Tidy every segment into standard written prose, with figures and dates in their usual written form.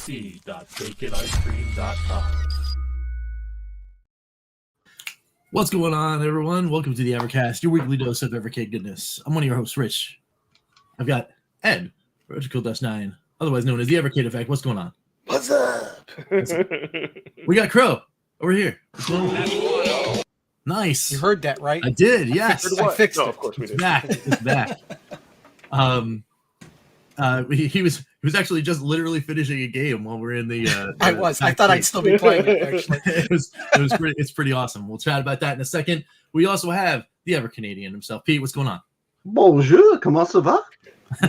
www.baconicecream.com. What's going on, everyone? Welcome to the Evercast, your weekly dose of Evercade goodness. I'm one of your hosts, Rich. I've got Ed, KillDashNine, otherwise known as the Evercade Effect. What's going on? What's up? We got Crow over here. Nice. You heard that, right? I did, yes. I fixed it. Of course we did. It's back. He was actually just literally finishing a game while we're in the. I thought I'd still be playing it. Actually, it's pretty awesome. We'll chat about that in a second. We also have the EverCanadian himself, Pete. What's going on? Bonjour, comment ça va?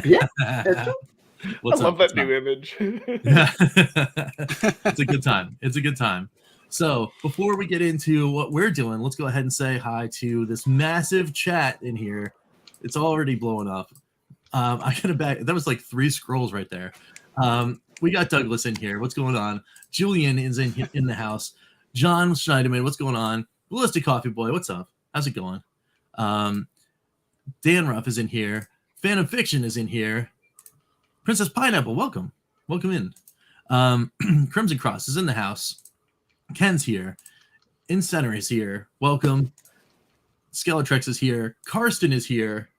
Bien. What's I love up? that new image. It's a good time. It's a good time. So before we get into what we're doing, let's go ahead and say hi to this massive chat in here. It's already blowing up. I got it back. That was like 3 scrolls right there. We got Douglas in here. What's going on? Julian is in the house. John Schneiderman, what's going on? Ballistic Coffee Boy, what's up? How's it going? Dan Ruff is in here. Phantom Fiction is in here. Princess Pineapple, welcome. Welcome in. Crimson Cross is in the house. Ken's here. Incenter is here. Welcome. Skeletrex is here. Karsten is here.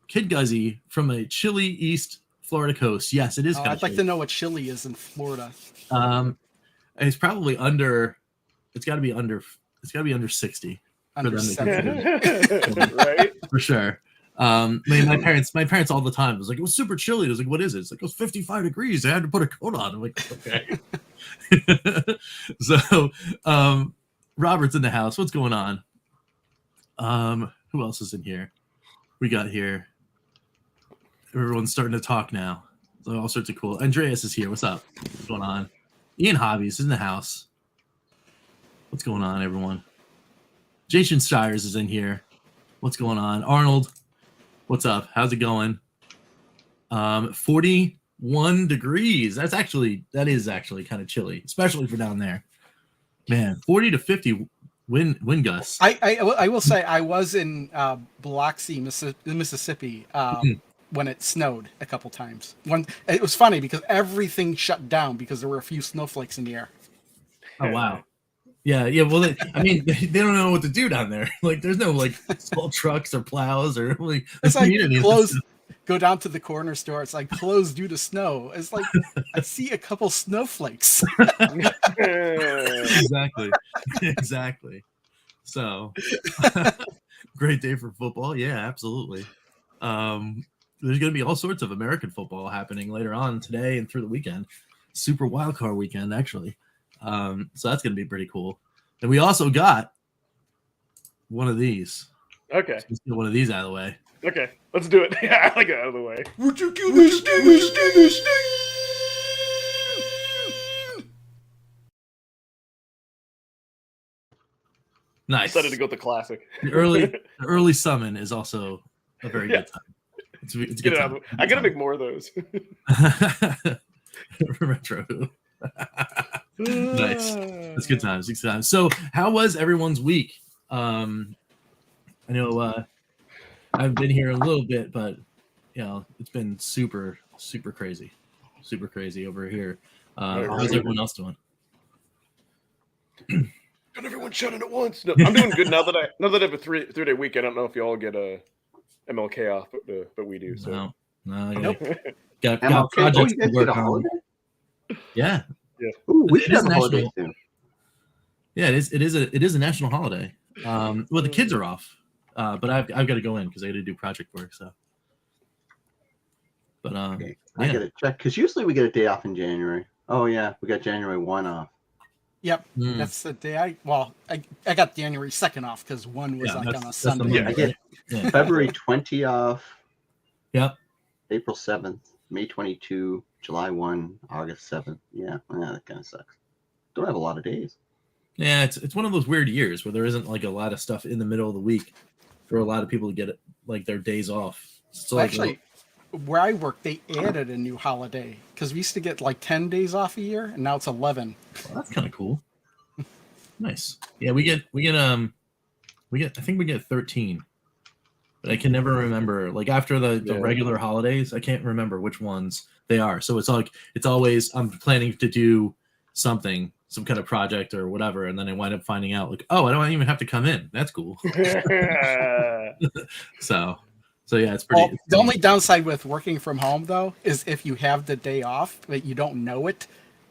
Kid Guzzy from a chilly East Florida coast. Yes, it is. I'd like to know what chili is in Florida. It's probably under. It's got to be under 60. Under for them 70. Right? For sure. My parents all the time was like, it was super chilly. I was like, what is it? It's like, it was 55 degrees. I had to put a coat on. I'm like, okay. So, Robert's in the house. What's going on? Who else is in here? We got here. Everyone's starting to talk now. So all sorts of cool. Andreas is here. What's up? What's going on? Ian Hobbies is in the house. What's going on, everyone? Jason Shires is in here. What's going on? Arnold, what's up? How's it going? 41 degrees. That is actually kind of chilly, especially for down there. Man, 40 to 50 wind gusts. I will say I was in Biloxi, Mississippi, when it snowed a couple times. It was funny because everything shut down because there were a few snowflakes in the air. Oh wow. Yeah. Well, they don't know what to do down there. Like, there's no like small trucks or plows or like. It's like closed. Go down to the corner store. It's like closed due to snow. It's like I see a couple snowflakes. Exactly. So, great day for football. Yeah, absolutely. There's going to be all sorts of American football happening later on today and through the weekend. Super wildcard weekend, actually. So that's going to be pretty cool. And we also got one of these. Okay. Let's get one of these out of the way. Okay. Let's do it. Yeah, I like it out of the way. Would you kill this thing? Nice. Decided to go with the classic. The early summon is also a very good time. It's a Get good it out time. of the way. I gotta make more of those. Retro. Nice. That's good times. Good times. So, how was everyone's week? I know I've been here a little bit, but it's been super crazy over here. How's everyone else doing? Not everyone shouting at once. No, I'm doing good now that I have a three-day week. I don't know if you all get a MLK off, but we do. So No. Nope. Got MLK, projects you guys to work get a on. holiday? Yeah. Ooh, we It should is have a holiday soon. Yeah, it is a national holiday. Well, the kids are off, but I've got to go in because I got to do project work. So, but Okay. I gotta check because usually we get a day off in January. Oh yeah, we got January 1 off. Yep, that's the day I got January 2nd off because 1 was on a Sunday. I get February 20 off. Yep. April 7th, May 22, July 1, August 7th. Yeah, that kind of sucks. Don't have a lot of days. Yeah, it's one of those weird years where there isn't like a lot of stuff in the middle of the week for a lot of people to get like their days off. So actually, where I work, they added a new holiday because we used to get like 10 days off a year, and now it's 11. Well, that's kind of cool. Nice. Yeah, we get I think we get 13 but I can never remember. Like after the Yeah. regular holidays, I can't remember which ones they are. So it's like it's always I'm planning to do something, some kind of project or whatever, and then I wind up finding out like, oh, I don't even have to come in. That's cool. So yeah, it's pretty. Well, the only downside with working from home though is if you have the day off but you don't know it,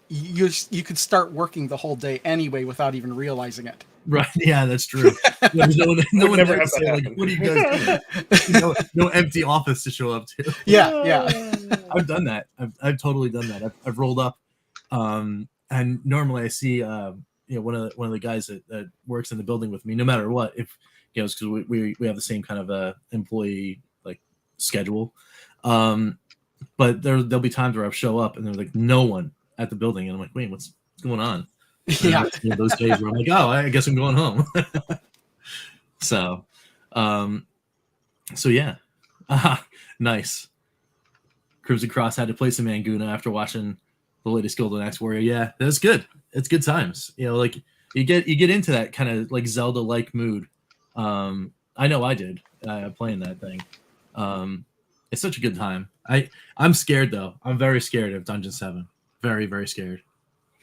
you could start working the whole day anyway without even realizing it. Right. Yeah, that's true. There's no one never there to have say, that like, happen. what are you guys doing? No empty office to show up to. Yeah. I've done that. I've totally done that. I've rolled up, and normally I see one of the guys that works in the building with me, no matter what, if because we have the same kind of employee like schedule, but there'll be times where I show up and there's like no one at the building, and I'm like, wait, what's going on? Yeah. Those days where I'm like, oh, I guess I'm going home. So yeah, nice. Cruising Cross had to play some Manguna after watching the latest Golden Axe Warrior. Yeah, that's good. It's good times. Like you get into that kind of like Zelda-like mood. I know I did playing that thing. It's such a good time. I'm scared though. I'm very scared of Dungeon 7. Very, very scared.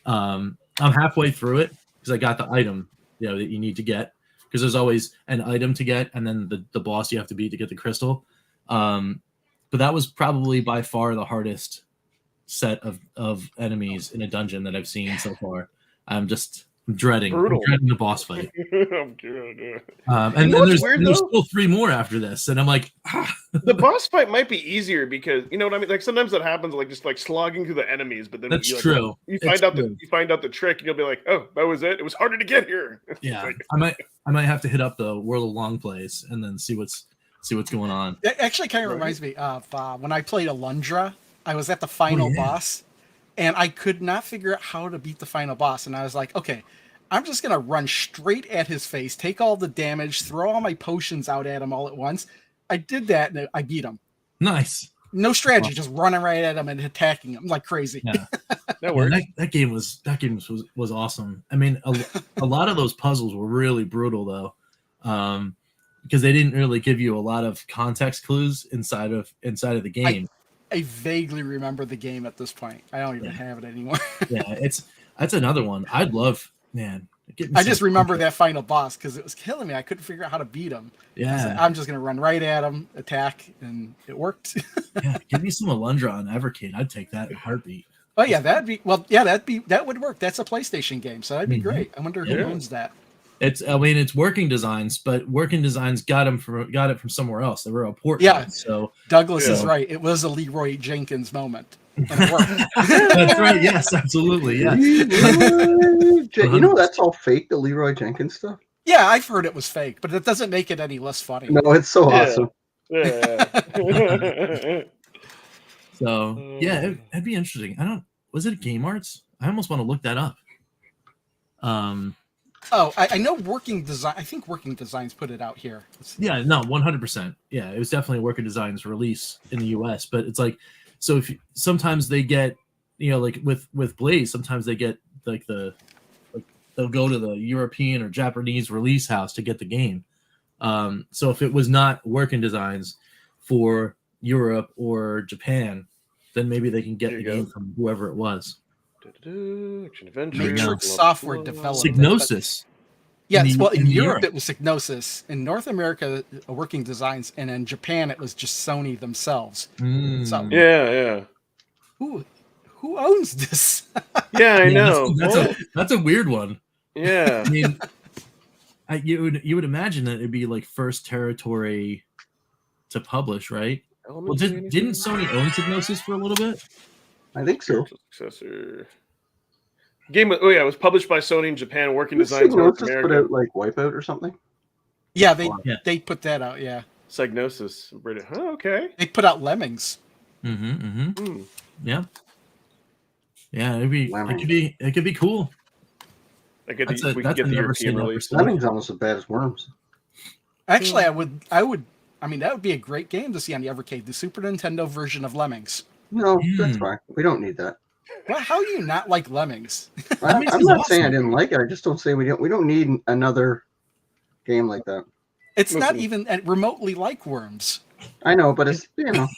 I'm halfway through it because I got the item that you need to get, because there's always an item to get and then the boss you have to beat to get the crystal. But that was probably by far the hardest set of enemies in a dungeon that I've seen so far. I'm dreading the boss fight. I'm good. And then there's still 3 more after this, and I'm like, the boss fight might be easier because you know what I mean. Like sometimes that happens, like just like slogging through the enemies, but then that's you true. You find out the trick, and you'll be like, oh, that was it. It was harder to get here. Yeah, like, I might have to hit up the World of Long Plays and then see what's going on. It actually kind of reminds me of when I played Alundra. I was at the final boss, and I could not figure out how to beat the final boss. And I was like, okay, I'm just going to run straight at his face, take all the damage, throw all my potions out at him all at once. I did that, and I beat him. Nice. No strategy, just running right at him and attacking him like crazy. Yeah. that worked. That game was awesome. I mean, a lot of those puzzles were really brutal, though. Because they didn't really give you a lot of context clues inside of the game. I vaguely remember the game at this point. I don't even have it anymore. Yeah, that's another one. I'd love, man. I just remember that final boss because it was killing me. I couldn't figure out how to beat him. Yeah, I'm just gonna run right at him, attack, and it worked. Yeah, give me some Alundra on Evercade. I'd take that in a heartbeat. Oh yeah, that would work. That's a PlayStation game, so that'd be great. I wonder who owns that. It's Working Designs, but Working Designs got it from somewhere else. They were a port. Yeah. So Douglas is right. It was a Leroy Jenkins moment, and it worked. That's right. Yes, absolutely. Yeah. You know that's all fake, the Leroy Jenkins stuff. Yeah, I've heard it was fake, but it doesn't make it any less funny. No, it's so awesome. Yeah. So yeah, it'd be interesting. Was it Game Arts? I almost want to look that up. I know Working Design. I think Working Designs put it out here. Yeah, no, 100%. Yeah, it was definitely a Working Designs release in the US. But it's like, so sometimes they get, like with Blaze, sometimes they get like they'll go to the European or Japanese release house to get the game. So if it was not Working Designs for Europe or Japan, then maybe they can get the game from whoever it was. Matrix Software developed Signosis. Yes, in Europe it was Signosis. In North America, Working Designs, and in Japan it was just Sony themselves. So, yeah. Who owns this? Yeah, I know. That's a weird one. Yeah. I mean, you would imagine that it'd be like first territory to publish, right? Well, didn't Sony own Signosis for a little bit? I think so. Successor. Game. Oh yeah, it was published by Sony in Japan. Working Designs North America. Put out like Wipeout or something. Yeah, they put that out. Yeah. Psygnosis. British. Oh, okay. They put out Lemmings. Yeah. Yeah, it could be cool. We could get the European release. Lemmings almost as bad as Worms. Actually, I mean, that would be a great game to see on the Evercade, the Super Nintendo version of Lemmings. No, that's fine. We don't need that. Well, how do you not like Lemmings? I'm not saying I didn't like it. I just don't say we don't need another game like that. It's not Listen. even remotely like Worms. I know, but it's No,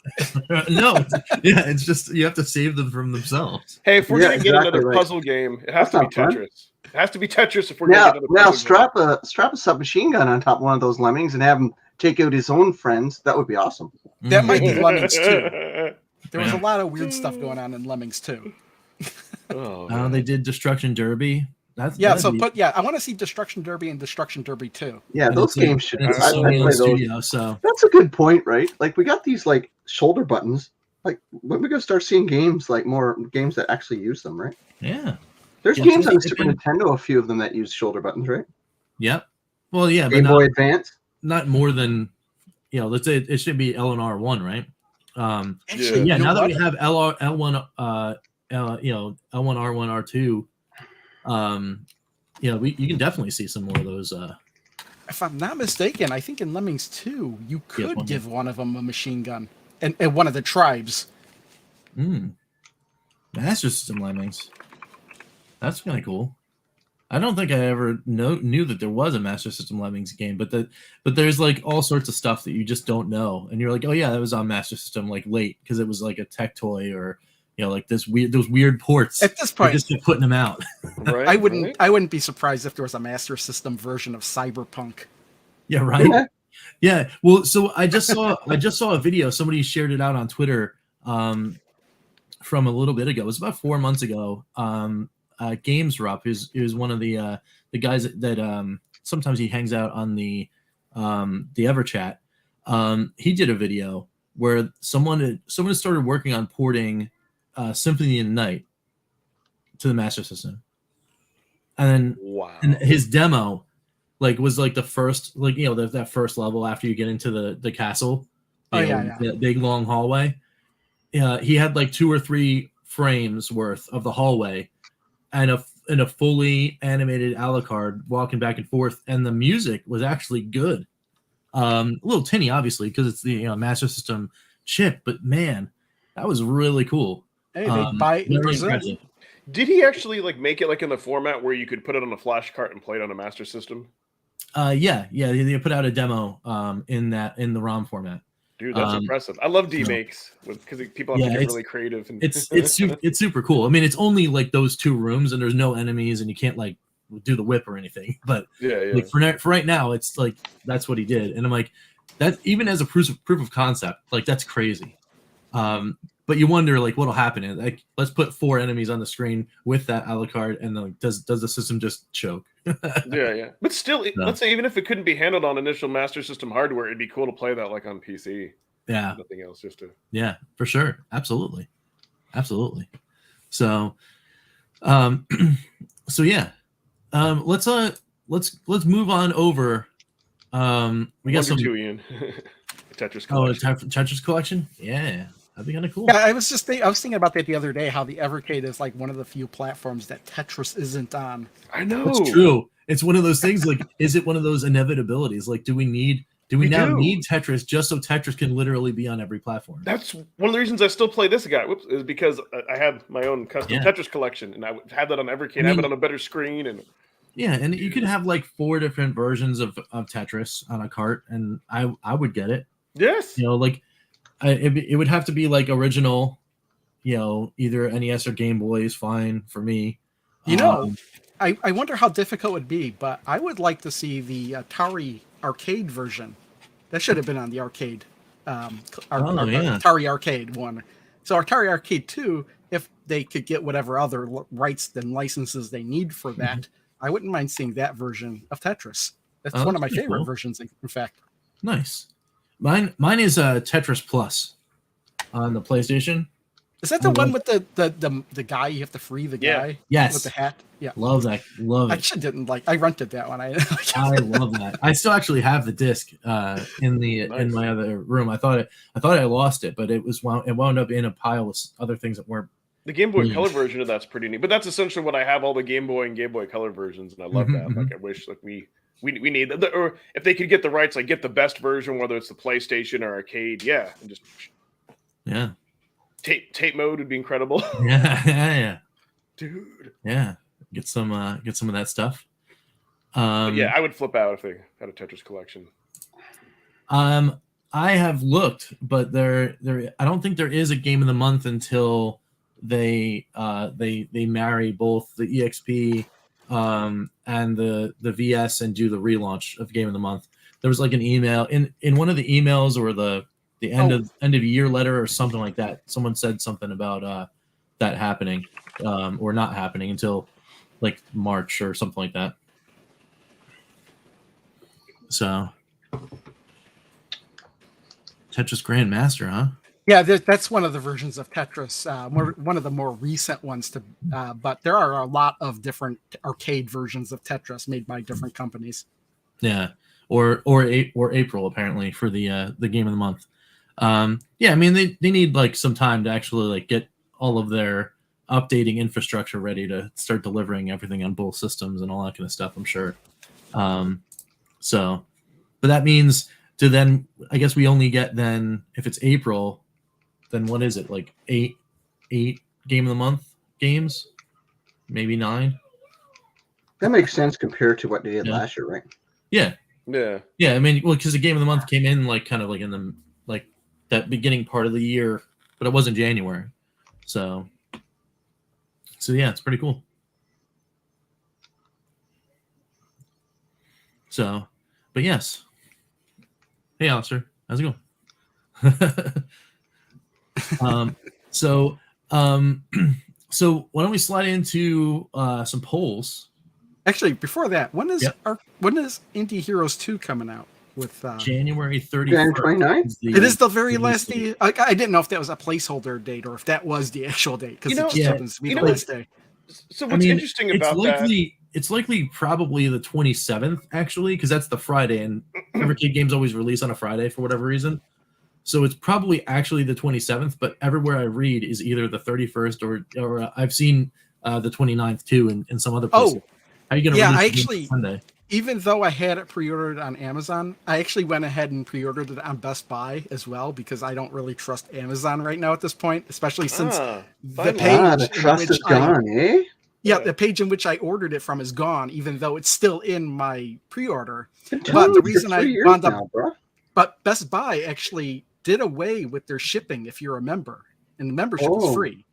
yeah, it's just you have to save them from themselves. Hey, if we're Yeah, gonna get exactly, another like, puzzle game, it has that's to be not fun. Tetris. It has to be Tetris if we're gonna now. get another Now puzzle strap a submachine gun on top of one of those lemmings and have him take out his own friends. That would be awesome. That might be game. Lemmings too. There was Yeah. a lot of weird stuff going on in Lemmings too. Oh, They man. did Destruction Derby. That's Yeah, that'd be- I want to see Destruction Derby and Destruction Derby 2. Yeah, and those it's a- games should. and it's a I'd Sony play those. studio, so That's a good point, right? Like we got these like shoulder buttons. Like when we gonna start seeing games like more games that actually use them, right? yeah, There's Yeah, games on the it's Super been- Nintendo, a few of them that use shoulder buttons, right? yep. Well, yeah, but Game not, Boy Advance. not more than let's say it should be L and R1, right? Actually, Yeah. you know Now that what? we have L1, L1 R1 R2, you can definitely see some more of those. If I'm not mistaken, I think in Lemmings 2, you could one give one of them a machine gun. And one of the tribes. Master System Lemmings. That's kind of cool. I don't think I ever knew that there was a Master System Lemmings game, but there's like all sorts of stuff that you just don't know, and you're like, oh yeah, that was on Master System like late because it was like a tech toy or like those weird ports. At this They point, just kept putting them out. Right, I wouldn't right? I wouldn't be surprised if there was a Master System version of Cyberpunk. Yeah, right. Yeah. Yeah. Well, so I just saw a video. Somebody shared it out on Twitter from a little bit ago. It was about 4 months ago. Games Rup is one of the guys that sometimes he hangs out on the EverChat. He did a video where someone had started working on porting Symphony of the Night to the Master System, and Wow. and his demo was the first that first level after you get into the castle. The big long hallway. He had like 2 or 3 frames worth of the hallway and a fully animated Alucard walking back and forth, and the music was actually good. A little tinny, obviously, because it's the Master System chip, but man, that was really cool. Hey, they buy it in Very Brazil. impressive. Did he actually make it in the format where you could put it on a flash cart and play it on a Master System? Yeah, they put out a demo in the ROM format. Dude, that's impressive. I love D-makes because people have to get really creative. And It's super cool. I mean, it's only like those 2 rooms, and there's no enemies, and you can't like do the whip or anything. But like for right now, it's like that's what he did, and I'm like, that even as a proof of concept, like that's crazy. But you wonder like what'll happen. Like, let's put 4 enemies on the screen with that Alucard, and then does the system just choke? yeah. But still, let's say even if it couldn't be handled on initial Master System hardware, it'd be cool to play that like on PC. Yeah. Nothing else, just to. Yeah, for sure. Absolutely. So, so yeah. Let's move on over. We got some Ian. Tetris collection. Tetris collection. Yeah, that'd be kind of cool. Yeah, I was thinking about that the other day, how the Evercade is like one of the few platforms that Tetris isn't on. I know. It's true. It's one of those things. Like, is it one of those inevitabilities? Like, do we need Tetris just so Tetris can literally be on every platform? That's one of the reasons I still play this guy. Is because I have my own custom Tetris collection, and I would have that on Evercade. Have it on a better screen, and you could have like 4 different versions of Tetris on a cart, and I would get it. Yes. It would have to be like original, either NES or Game Boy is fine for me. I wonder how difficult it would be, but I would like to see the Atari arcade version. That should have been on the arcade. Atari Arcade 1. So Atari Arcade 2, if they could get whatever other rights and licenses they need for that, I wouldn't mind seeing that version of Tetris. That's one of my favorite versions, in fact. Nice. Mine is Tetris Plus on the PlayStation. Is that the one with the guy you have to free the guy? Yes. With the hat? Yeah. Love that. Love it. I actually didn't I rented that one. I love that. I still actually have the disc in my other room. I thought I lost it, but it wound up in a pile of other things that weren't. The Game Boy Color version of that's pretty neat. But that's essentially what I have, all the Game Boy and Game Boy Color versions, and I love that. Like, I wish we need that, or if they could get the rights, like get the best version, whether it's the PlayStation or arcade, and just tape mode would be incredible. Yeah, dude. Yeah, get some of that stuff. I would flip out if they had a Tetris collection. I have looked, but there I don't think there is a game of the month until they marry both the EXP and the VS and do the relaunch of game of the month. There was like an email in one of the emails or the end of year letter or something like that. Someone said something about that happening or not happening until like March or something like that. So Tetris Grandmaster, huh? Yeah, that's one of the versions of Tetris, one of the more recent ones. But there are a lot of different arcade versions of Tetris made by different companies. Yeah, or April apparently for the game of the month. Yeah, I mean they need like some time to actually like get all of their updating infrastructure ready to start delivering everything on both systems and all that kind of stuff. I'm sure. So, but that means to then I guess we only get then if it's April. Then what is it, like eight game of the month games, maybe 9? That makes sense compared to what they did last year, right? Yeah. I mean, well, because the game of the month came in like kind of like in the like that beginning part of the year, but it wasn't January, so yeah, it's pretty cool. So, but yes. Hey, Alistair, how's it going? So why don't we slide into some polls? Actually, before that, when is Indie Heroes 2 coming out? With January 31st. January 29th? It is the very last day. I didn't know if that was a placeholder date or if that was the actual date because it just happens to be the last day. So what's interesting about that? It's likely probably the 27th actually, because that's the Friday, and Evercade games always release on a Friday for whatever reason. So it's probably actually the 27th, but everywhere I read is either the 31st or I've seen the 29th too in some other places. How are you going to release it Sunday? Even though I had it pre-ordered on Amazon, I actually went ahead and pre-ordered it on Best Buy as well because I don't really trust Amazon right now at this point, especially since the page the trust is gone, eh? Yeah, the page in which I ordered it from is gone, even though it's still in my pre-order. But the reason I wound up, but Best Buy actually did away with their shipping if you're a member, and the membership is free.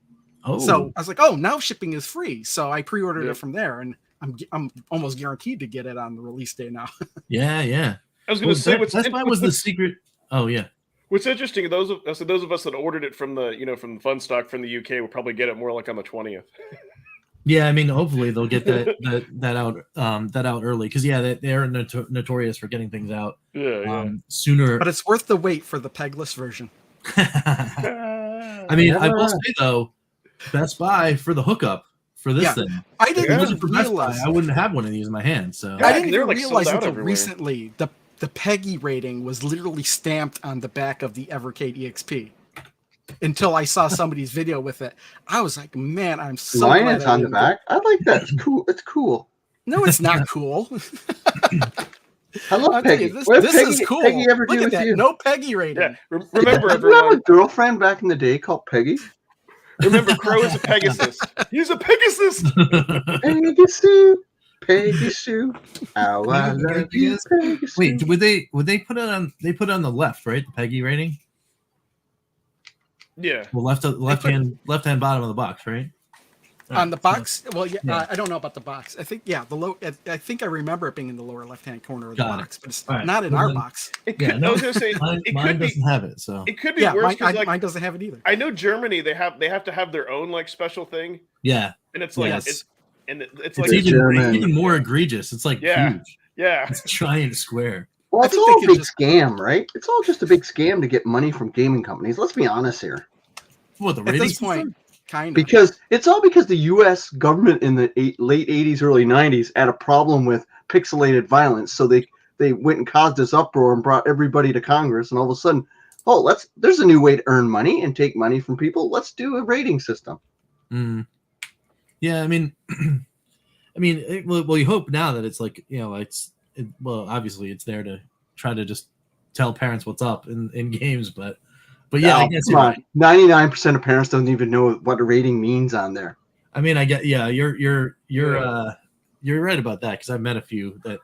So I was like, now shipping is free. So I pre-ordered it from there, and I'm almost guaranteed to get it on the release day now. Yeah. I was going to say, Best Buy was the secret. Oh yeah. What's interesting, those of us that ordered it from the fun stock from the UK will probably get it more like on the 20th. Yeah, I mean, hopefully they'll get that out early because they're notorious for getting things out sooner. But it's worth the wait for the pegless version. I mean, I will say though, Best Buy for the hookup for this thing. I didn't realize I wouldn't have one of these in my hand. So I didn't even realize until recently the PEGI rating was literally stamped on the back of the Evercade EXP. Until I saw somebody's video with it, I was like, "Man, I'm so glad it's on the back." I like that. It's cool. It's cool. No, it's not cool. I love Peggy. This is cool. Peggy ever do with you? No Peggy rating. Yeah. Remember, did you have a girlfriend back in the day called Peggy? Remember, Crow is a Pegasus. He's a Pegasus. Peggy Sue. How I love you, Peggy Sue. Wait, would they put it on? They put it on the left, right? The Peggy rating. Yeah. Well, left hand bottom of the box, right? On the box. Well, I don't know about the box. I think the low. I think I remember it being in the lower left-hand corner of the box, but it's not in our box. I was gonna say mine doesn't have it, so it could be worse. Mine doesn't have it either. I know Germany. They have to have their own like special thing. Yeah, and it's like it's like even more egregious. It's like huge. Yeah, it's giant square. Well, it's all a big scam, right? It's all just a big scam to get money from gaming companies. Let's be honest here. What, the at this point, kind of. Because the U.S. government in the late 80s, early 90s had a problem with pixelated violence. So they went and caused this uproar and brought everybody to Congress. And all of a sudden, there's a new way to earn money and take money from people. Let's do a rating system. Mm. Yeah, I mean, you hope now that it's like, obviously it's there to try to just tell parents what's up in games, but yeah, I guess 99% of parents don't even know what a rating means on there. I mean, I get you're right about that because I've met a few that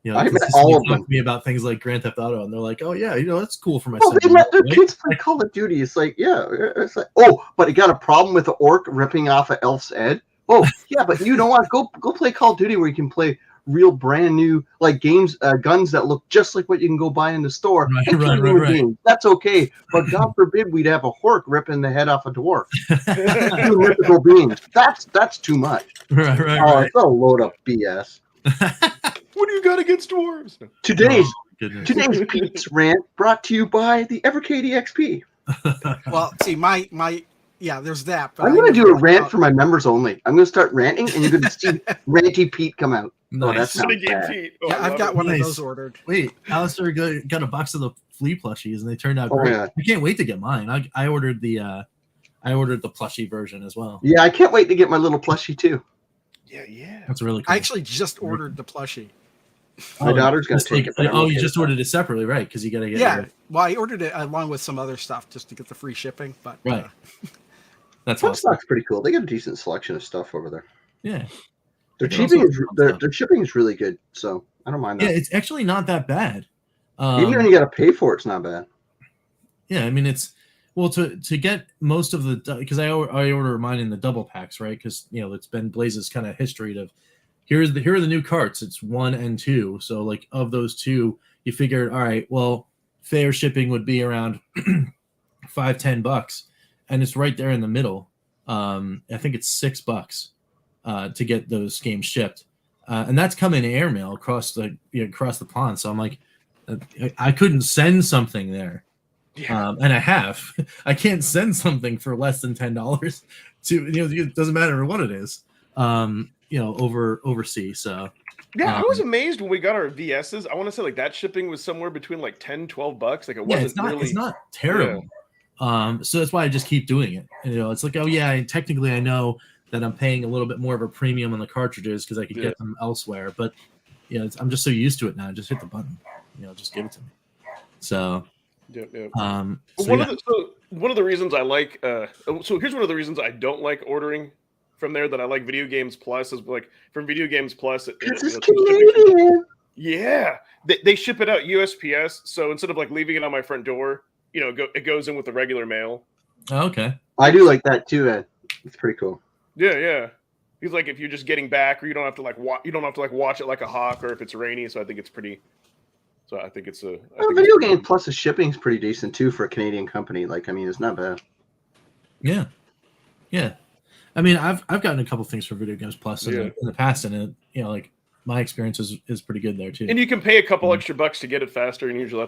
You know, I met consistently all of talk them. to me about things like Grand Theft Auto, and they're like, "Oh yeah, you know, that's cool for my Well, son." they let their right? kids play Call of Duty. It's like, yeah, it's like, oh, but it got a problem with the orc ripping off of Elf's head. Oh, yeah, but you know what? Go play Call of Duty where you can play real brand new like games, guns that look just like what you can go buy in the store. Right, and right, kill right, human right. beings. That's okay, but God forbid we'd have a hork ripping the head off a dwarf. Two mythical beings. That's too much. Right, right, Oh, right. it's a load of BS. What do you got against dwarves? Today's Oh, goodness. today's Pete's rant brought to you by the Evercade EXP. Well, see, yeah, there's that. But I'm going to do a rant for my members only. I'm going to start ranting, and you're going to see Ranty Pete come out. Oh, that Nice. sounds Renegade bad. Pete. Oh, Yeah, I I've love got it. one of Nice. those ordered. Wait, Alistair got a box of the flea plushies, and they turned out Oh, great. yeah. I can't wait to get mine. I ordered the plushie version as well. Yeah, I can't wait to get my little plushie too. Yeah. That's really cool. I actually just ordered the plushie. My daughter's going to take it. But I'm Oh, okay you just with ordered it separately, right? Because you got to get Yeah, well, I ordered it along with some other stuff just to get the free shipping. But Right. That's that. awesome. Funstock's pretty cool. They got a decent selection of stuff over there. Yeah. Their They can also shipping do fun their stuff. shipping is really good, so I don't mind Yeah, that. it's actually not that bad. Even when you got to pay for it, it's not bad. Yeah, I mean it's to get most of the because I order mine in the double packs, right? Because it's been Blaze's kind of history of here are the new carts. It's 1 and 2. So like of those two, you figured, all right, well, fair shipping would be around $5-10, and it's right there in the middle. I think it's $6 to get those games shipped, and that's coming airmail across the pond. So I'm like, I couldn't send something there. Yeah. And I can't send something for less than $10 to it doesn't matter what it is overseas. So Yeah, I was amazed when we got our VSs. I want to say like that shipping was somewhere between like $10-12. Like it wasn't it's not terrible. So that's why I just keep doing it. It's like, oh yeah, technically I know that I'm paying a little bit more of a premium on the cartridges because I could get them elsewhere, but I'm just so used to it now. Just hit the button, just give it to me. So Yep. so one of the reasons I like so here's one of the reasons I don't like ordering from there that I like Video Games Plus is like from Video Games Plus This is Canadian. Yeah, they ship it out USPS, so instead of like leaving it on my front door, it goes in with the regular mail. Oh, okay. I do like that too, Ed. It's pretty cool. Yeah. He's like if you're just getting back, or you don't have to watch it like a hawk, or if it's rainy. So I think it's pretty. So I think it's a Video Game Plus the shipping's pretty decent too for a Canadian company. Like, I mean, it's not bad. Yeah. I mean, I've gotten a couple things for Video Games Plus in the past, and like my experience is pretty good there too. And you can pay a couple extra bucks to get it faster, and usually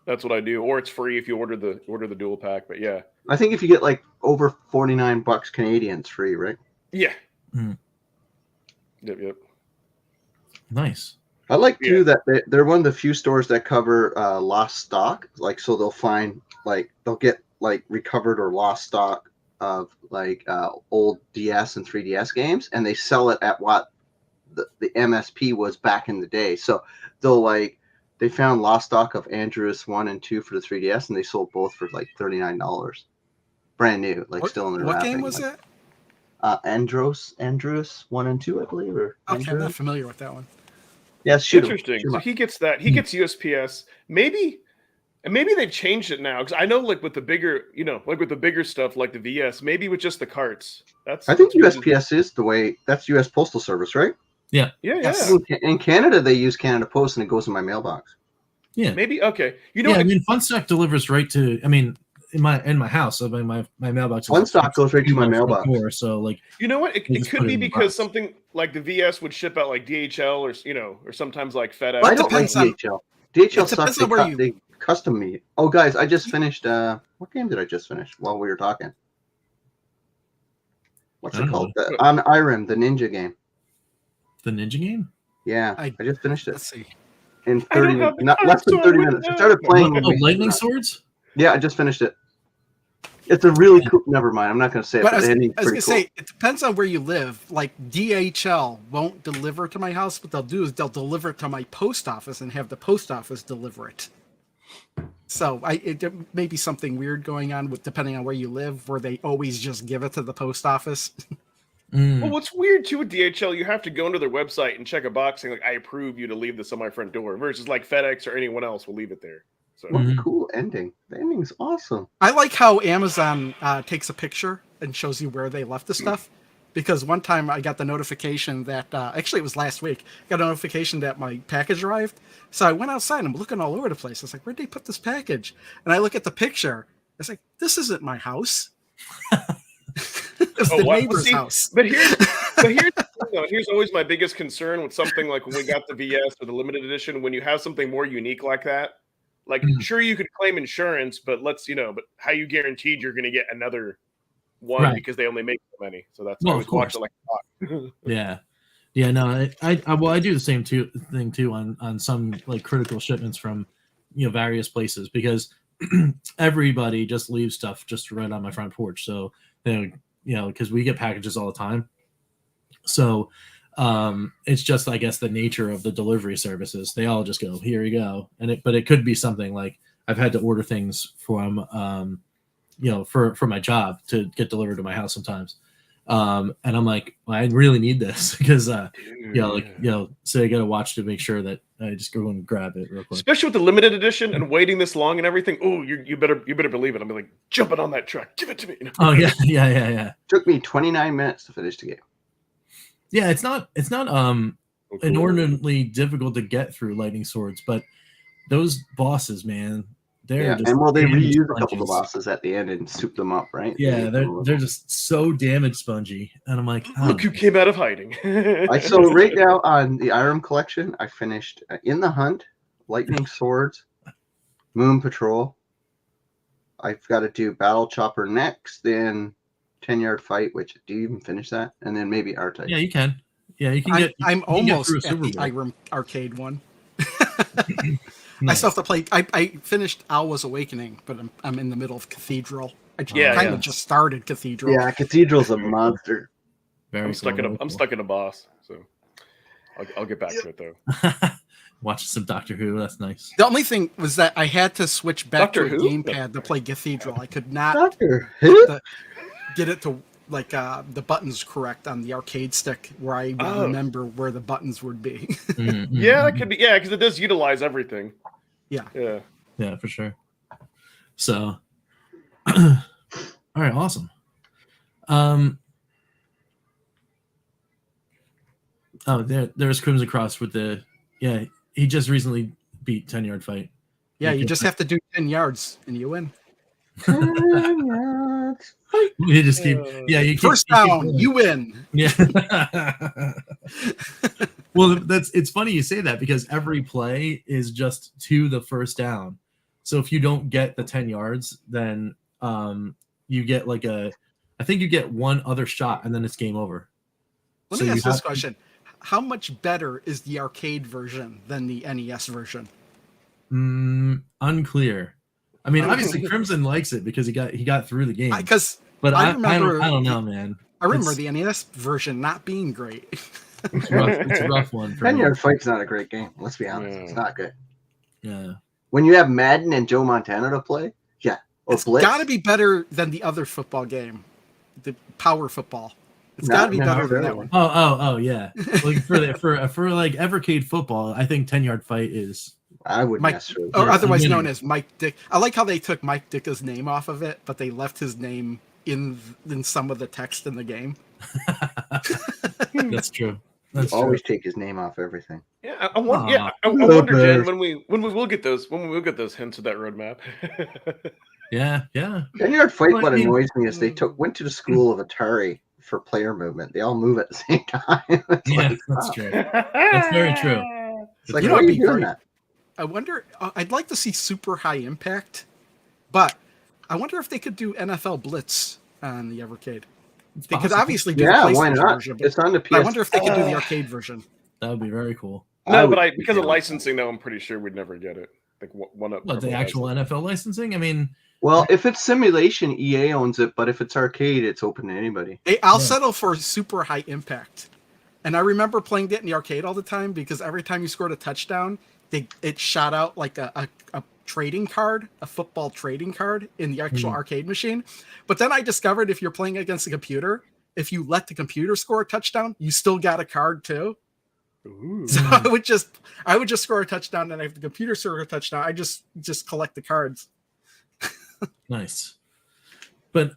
that's what I do. Or it's free if you order the dual pack. But yeah, I think if you get like over $49 Canadian, it's free, right? yeah. Mm. Yep. Nice. I like too that they're one of the few stores that cover lost stock. Like, so they'll get like recovered or lost stock of like old DS and 3DS games, and they sell it at what the MSP was back in the day. So they found lost stock of Andrews 1 and 2 for the 3DS, and they sold both for like $39, brand new, like still in their What wrapping. game was like, it? Andrews 1 and 2, I believe. Or Okay, I'm not familiar with that one. yeah, shoot 'em. Interesting. Shoot 'em So up. he gets that. He gets USPS. Maybe they've changed it now because I know like with the bigger, like with the bigger stuff like the VS, maybe with just the carts. I think USPS is the way. That's U.S. Postal Service, right? Yeah. Yes. In Canada, they use Canada Post, and it goes in my mailbox. Yeah. Maybe okay. I mean, Funstock delivers right to. I mean, in my house, I mean, my mailbox. Funstock goes right to my front mailbox. door, so like, You know what? They It just could put it be in the because box. something like the VS would ship out like DHL or sometimes like FedEx. I don't like depends on- DHL. DHL it sucks. depends on where you- They custom me. Oh, guys, I just finished. What game did I just finish while we were talking? What's I it don't called? On Irem, the ninja game. the ninja game. Yeah, I- I just finished it Let's see. in I don't 30 have minutes. the Not time, less than so 30 I minutes. I wouldn't started know. playing. Oh, lightning swords. Yeah, I just finished it. It's a really cool. Never mind. I'm not going to say it. But But I was it's going pretty to cool. say, it depends on where you live. Like DHL won't deliver to my house. What they'll do is they'll deliver it to my post office and have the post office deliver it. So there may be something weird going on with depending on where you live, where they always just give it to the post office. Well, what's weird too with DHL, you have to go into their website and check a box saying like, "I approve you to leave this on my front door," versus like FedEx or anyone else will leave it there. So What a cool ending. The ending's awesome. I like how Amazon takes a picture and shows you where they left the stuff. Because one time I got the notification that, actually it was last week, got a notification that my package arrived. So I went outside and I'm looking all over the place. I was like, where'd they put this package? And I look at the picture. I was like, this isn't my house. It's the neighbor's house. But here's the thing, though. Here's always my biggest concern with something like when we got the VS or the limited edition, when you have something more unique like that, like sure you could claim insurance, but but how you guaranteed you're going to get another one because they only make so many. So that's why I always watch it like yeah. No, I do the same thing too on some like critical shipments from various places, because everybody just leaves stuff just right on my front porch. So because we get packages all the time. So it's just, I guess, the nature of the delivery services. They all just go, here you go. But it could be something like I've had to order things from for my job to get delivered to my house sometimes. And I'm like, well, I really need this because so I got to watch to make sure that I just go and grab it real quick. Especially with the limited edition and waiting this long and everything. Oh, you better believe it. I'm like jumping on that truck. Give it to me. Oh yeah. Took me 29 minutes to finish the game. Yeah, it's not inordinately difficult to get through Lightning Swords, but those bosses, man, they're just they reuse a couple of the bosses at the end and soup them up, right? Yeah, they're just so damage spongy, and I'm like, look who came out of hiding. So right now on the Iron Collection, I finished In the Hunt, Lightning Swords, Moon Patrol. I've got to do Battle Chopper next, then 10-yard fight. Which do you even finish that? And then maybe R-Type. Yeah, you can. Yeah, you can get. I'm almost at the Irem arcade one. Nice. I still have to play. I finished Alwa's Awakening, but I'm in the middle of Cathedral. I kind of just started Cathedral. Yeah, Cathedral's a monster. I'm stuck in a boss, so I'll get back to it though. Watch some Doctor Who. That's nice. The only thing was that I had to switch back to a gamepad to play Cathedral. I could not get it to like the buttons correct on the arcade stick where I would remember where the buttons would be. Yeah, it could be. Yeah, because it does utilize everything. Yeah, for sure. So, all right, awesome. There's Crimson Cross with the he just recently beat 10-yard fight. Yeah, you just have to do 10 yards and you win. 10 yards. You just keep first down, you win. Yeah. Well, it's funny you say that because every play is just to the first down. So if you don't get the 10 yards, then you get I think you get one other shot and then it's game over. Let me ask this question. How much better is the arcade version than the NES version? Unclear. I mean, obviously Crimson likes it because he got through the game. But I don't know, man. I remember the NES version not being great. It's a rough one. 10-yard fight's not a great game. Let's be honest. It's not good. Yeah. When you have Madden and Joe Montana to play, or it's got to be better than the other football game, the Power Football. It's got to be better than that one. Oh, yeah. Like for like Evercade football, I think 10-yard fight is. I would or otherwise known as Mike Dick. I like how they took Mike Dicka's name off of it, but they left his name in some of the text in the game. That's true. Always take his name off everything. Yeah, I wonder, Jen, when we will get those hints of that roadmap. Yeah. 10-yard fight. What annoys me is they went to the school of Atari for player movement. They all move at the same time. That's true. That's very true. It's like, how are you doing that? I wonder. I'd like to see Super High Impact, but I wonder if they could do NFL Blitz on the Evercade. They could obviously do the PlayStation version. It's on the PS. I wonder if they could do the arcade version. That would be very cool. No, but because of licensing, though, I'm pretty sure we'd never get it. Like one up. What, the actual NFL licensing? I mean, well, if it's simulation, EA owns it, but if it's arcade, it's open to anybody. I'll settle for Super High Impact. And I remember playing that in the arcade all the time because every time you scored a touchdown, it shot out like a trading card, a football trading card in the actual arcade machine. But then I discovered if you're playing against a computer, if you let the computer score a touchdown, you still got a card too. Ooh. So I would just score a touchdown, and if the computer score a touchdown, I just collect the cards. Nice. But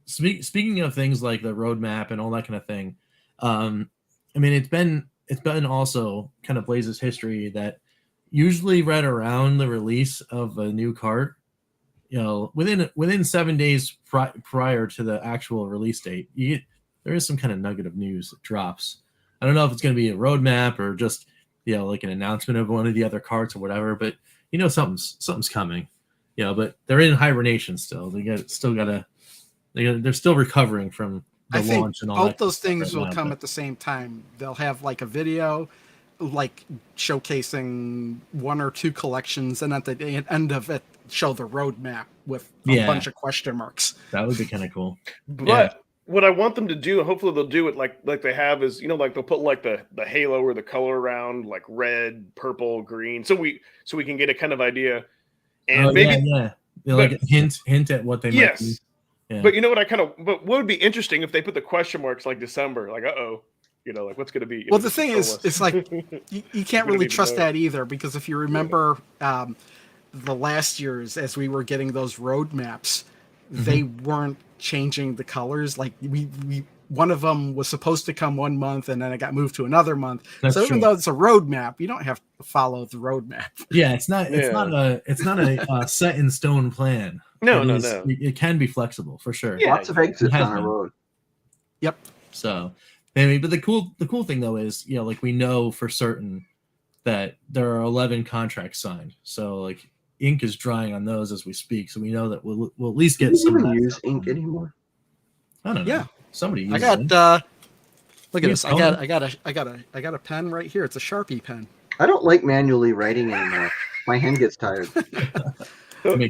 speaking of things like the roadmap and all that kind of thing, I mean, it's been also kind of Blaze's history that usually right around the release of a new cart, you know, within 7 days prior to the actual release date, there is some kind of nugget of news that drops. I don't know if it's going to be a roadmap or just, you know, like an announcement of one of the other carts or whatever, but you know, something's coming, you know. But they're in hibernation still. They're still recovering from the launch and all that. Both those things will come at the same time. They'll have like a video, like showcasing one or two collections, and at the end of it, show the roadmap with a bunch of question marks. That would be kind of cool. But what I want them to do, hopefully they'll do it like they have, is, you know, like they'll put like the halo or the color around like red, purple, green, so we can get a kind of idea, and like a hint at what they might be. Yeah. But you know what, but what would be interesting if they put the question marks like December, like you know, like what's going to be. Well, the thing is, it's like you can't really trust that either, because if you remember the last years, as we were getting those roadmaps, they weren't changing the colors. Like we one of them was supposed to come 1 month, and then it got moved to another month. That's even true. though it's a roadmap, you don't have to follow the roadmap. Yeah, it's not a set in stone plan. No. It can be flexible for sure. Yeah. Lots of exits on a road. Yep. So maybe, but the cool thing though is, you know, like we know for certain that there are 11 contracts signed. So like ink is drying on those as we speak. So we know that we'll at least get some. Do you even use ink anymore? I don't know. Yeah. Somebody uses I got ink. look at this. I got a pen right here. It's a Sharpie pen. I don't like manually writing anymore. My hand gets tired.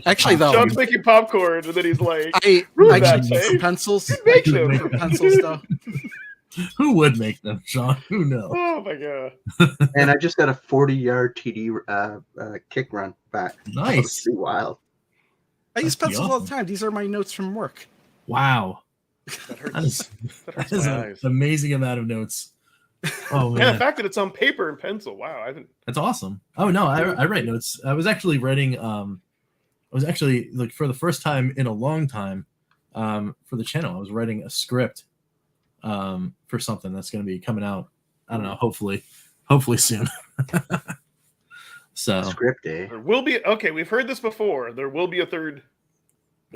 Actually, though, John's making popcorn, and then he's like, I actually use pencils. Make them. For pencils, though. Who would make them, Sean? Who knows? Oh my god! And I just got a 40-yard TD kick run back. Nice. Pretty wild. I use That's pencils all the awesome. time. These are my notes from work. Wow. That hurts. That hurts is my an eyes. amazing amount of notes. Oh And man, the fact that it's on paper and pencil. Wow, I haven't. that's awesome. Oh no, I write notes. I was actually writing. Like for the first time in a long time, for the channel, I was writing a script, for something that's going to be coming out. I don't know. Hopefully soon. So Script, eh? There will be. Okay, we've heard this before. There will be a third.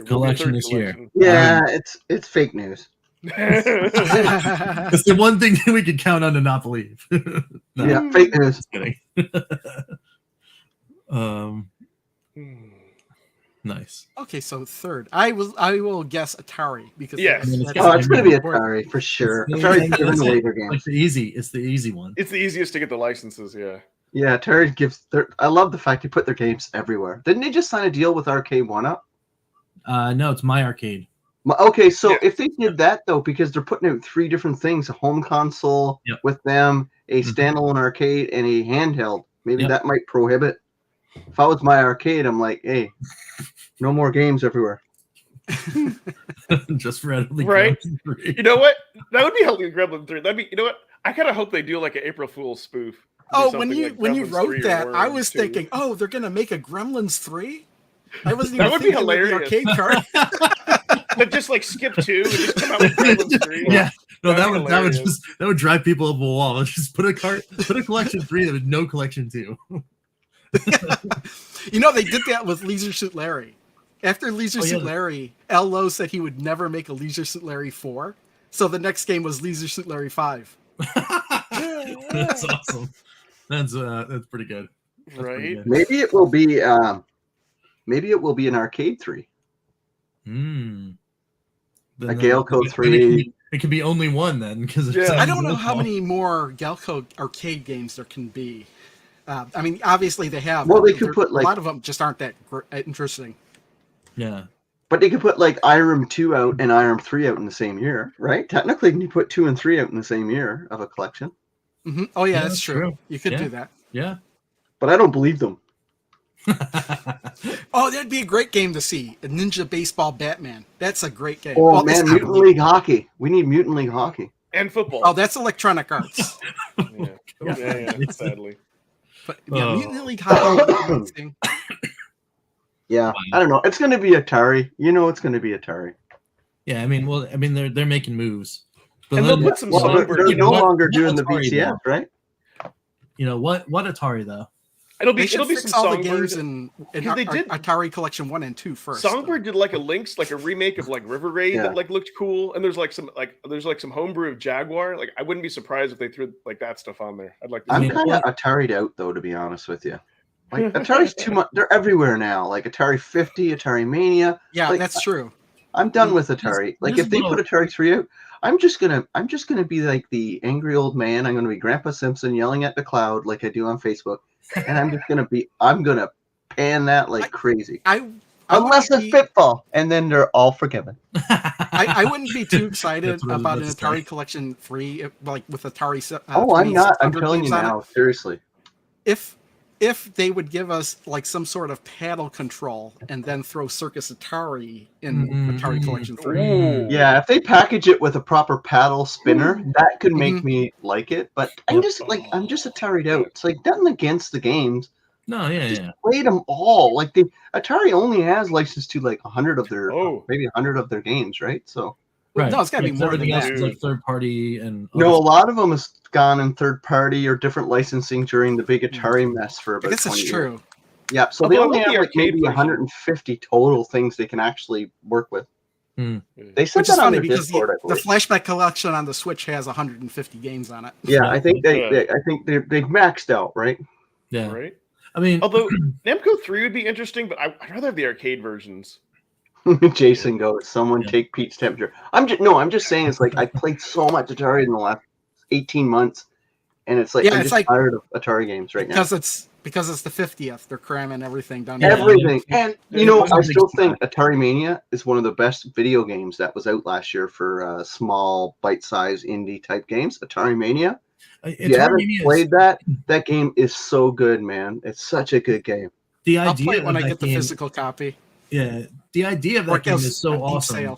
Collection this year. Yeah, it's fake news. it's the one thing that we could count on to not believe. No, Yeah, fake news. just kidding. Nice. Okay, so third, I will guess Atari because Yes. I mean, Oh, it's going to be Atari for sure. It's Atari's the- giving it's away like- their games. It's the easy one. It's the easiest to get the licenses. Yeah. Yeah, Atari gives. I love the fact they put their games everywhere. Didn't they just sign a deal with Arcade 1-Up? No, it's My Arcade. Okay, so Yeah. if they did that though, because they're putting out 3 different things: a home console Yep. with them, a standalone arcade, and a handheld. Maybe Yep. that might prohibit. If I was My Arcade, I'm like, hey, no more games everywhere. Just for Ugly Right. Gremlin 3. You know what? That would be Ugly Gremlin 3. That'd be. You know what? I kind of hope they do like an April Fool's spoof. Do Oh, something when you like when you Gremlins wrote 3 or that, I Worms was 2. thinking, oh, they're gonna make a Gremlins 3. I wasn't That even would be thinking of the hilarious. arcade card. But just like skip 2 and just come out with Gremlins 3. Yeah, no, That'd be that would drive people up a wall. Just put a collection 3 with no collection 2. You know, they did that with Leisure Suit Larry. After Leisure Suit yeah. Larry, L. Lowe said he would never make a Leisure Suit Larry 4. So the next game was Leisure Suit Larry 5. That's awesome. That's pretty good. That's pretty Right? good. Maybe it will be. Maybe it will be an Arcade 3. Hmm. A Gale Code then 3. It could be only one then, because Yeah. I don't know how many more Galco arcade games there can be. I mean, obviously they have. Well, but they could there- put, like- a lot of them just aren't that interesting. Yeah. But they could put like IRM 2 out and IRM 3 out in the same year, right? Technically, you put 2 and 3 out in the same year of a collection. Oh yeah, Yeah, that's that's true. true. You could Yeah. do that. Yeah. But I don't believe them. Oh, that'd be a great game to see. A Ninja Baseball Batman. That's a great game. Oh Well, man, it's Mutant League Hockey. We need Mutant League Hockey. And football. Oh, that's Electronic Arts. Yeah, sadly. But yeah, Mutant League Hockey. Yeah, I don't know. It's going to be Atari. You know, it's going to be Atari. Yeah, I mean, they're making moves. But And they'll put some Well, Songbird. they're no longer doing the Atari, VCS, right? You know what Atari though? It'll They be should some fix all the Songbird. games in Because they did- Atari Collection 1 and 2 first. Songbird did like a remake of like River Raid Yeah. that like looked cool, and there's some homebrew of Jaguar. Like I wouldn't be surprised if they threw like that stuff on there. I'd like to. I'm see kind of Atari'd out though, to be honest with you. Like Atari's too much. They're everywhere now. Like Atari 50, Atari Mania. Yeah, Like, that's true. I'm done with Atari. Like there's if they little- put Atari 3 out, I'm just gonna be like the angry old man. I'm gonna be Grandpa Simpson yelling at the cloud like I do on Facebook, and I'm gonna pan that like crazy. Unless wouldn't it's be- Pitfall, and then they're all forgiven. I wouldn't be too excited That's what I was about an about to Atari say. Collection 3, like with Atari. Oh, I'm not. I'm 2600 telling you games on it. now, seriously. If they would give us like some sort of paddle control and then throw Circus Atari in Atari Collection 3. Ooh. Yeah, if they package it with a proper paddle spinner, that could make me like it. But I'm just Atari'd out. It's like nothing against the games. No, yeah. Played them all. Like Atari only has license to like 100 of their maybe 100 of their games, right? So Right. No, it's got to be more than everything else that. is like third party and no, a lot of them has gone in third party or different licensing during the big Atari mess for I about guess 20 it's years. true. Yeah, so Although they I only love have the like maybe arcade version. 150 total things they can actually work with. They said Which is that on funny their because Discord, I the believe. flashback collection on the Switch has 150 games on it. Yeah, I think they've maxed out, right? Yeah. Right. I mean, Although Namco 3 would be interesting, but I'd rather have the arcade versions. Jason goes, someone take Pete's temperature. I'm just saying it's like I played so much Atari in the last 18 months, and it's like I'm just tired of Atari games right now. Because it's the 50th, they're cramming everything down. Everything. And I still think Atari Mania is one of the best video games that was out last year for small bite-sized indie type games. Atari Mania. If you haven't played that game is so good, man. It's such a good game. The I'll idea play it when of I that get the game- physical copy. Yeah, the idea of that game is so awesome.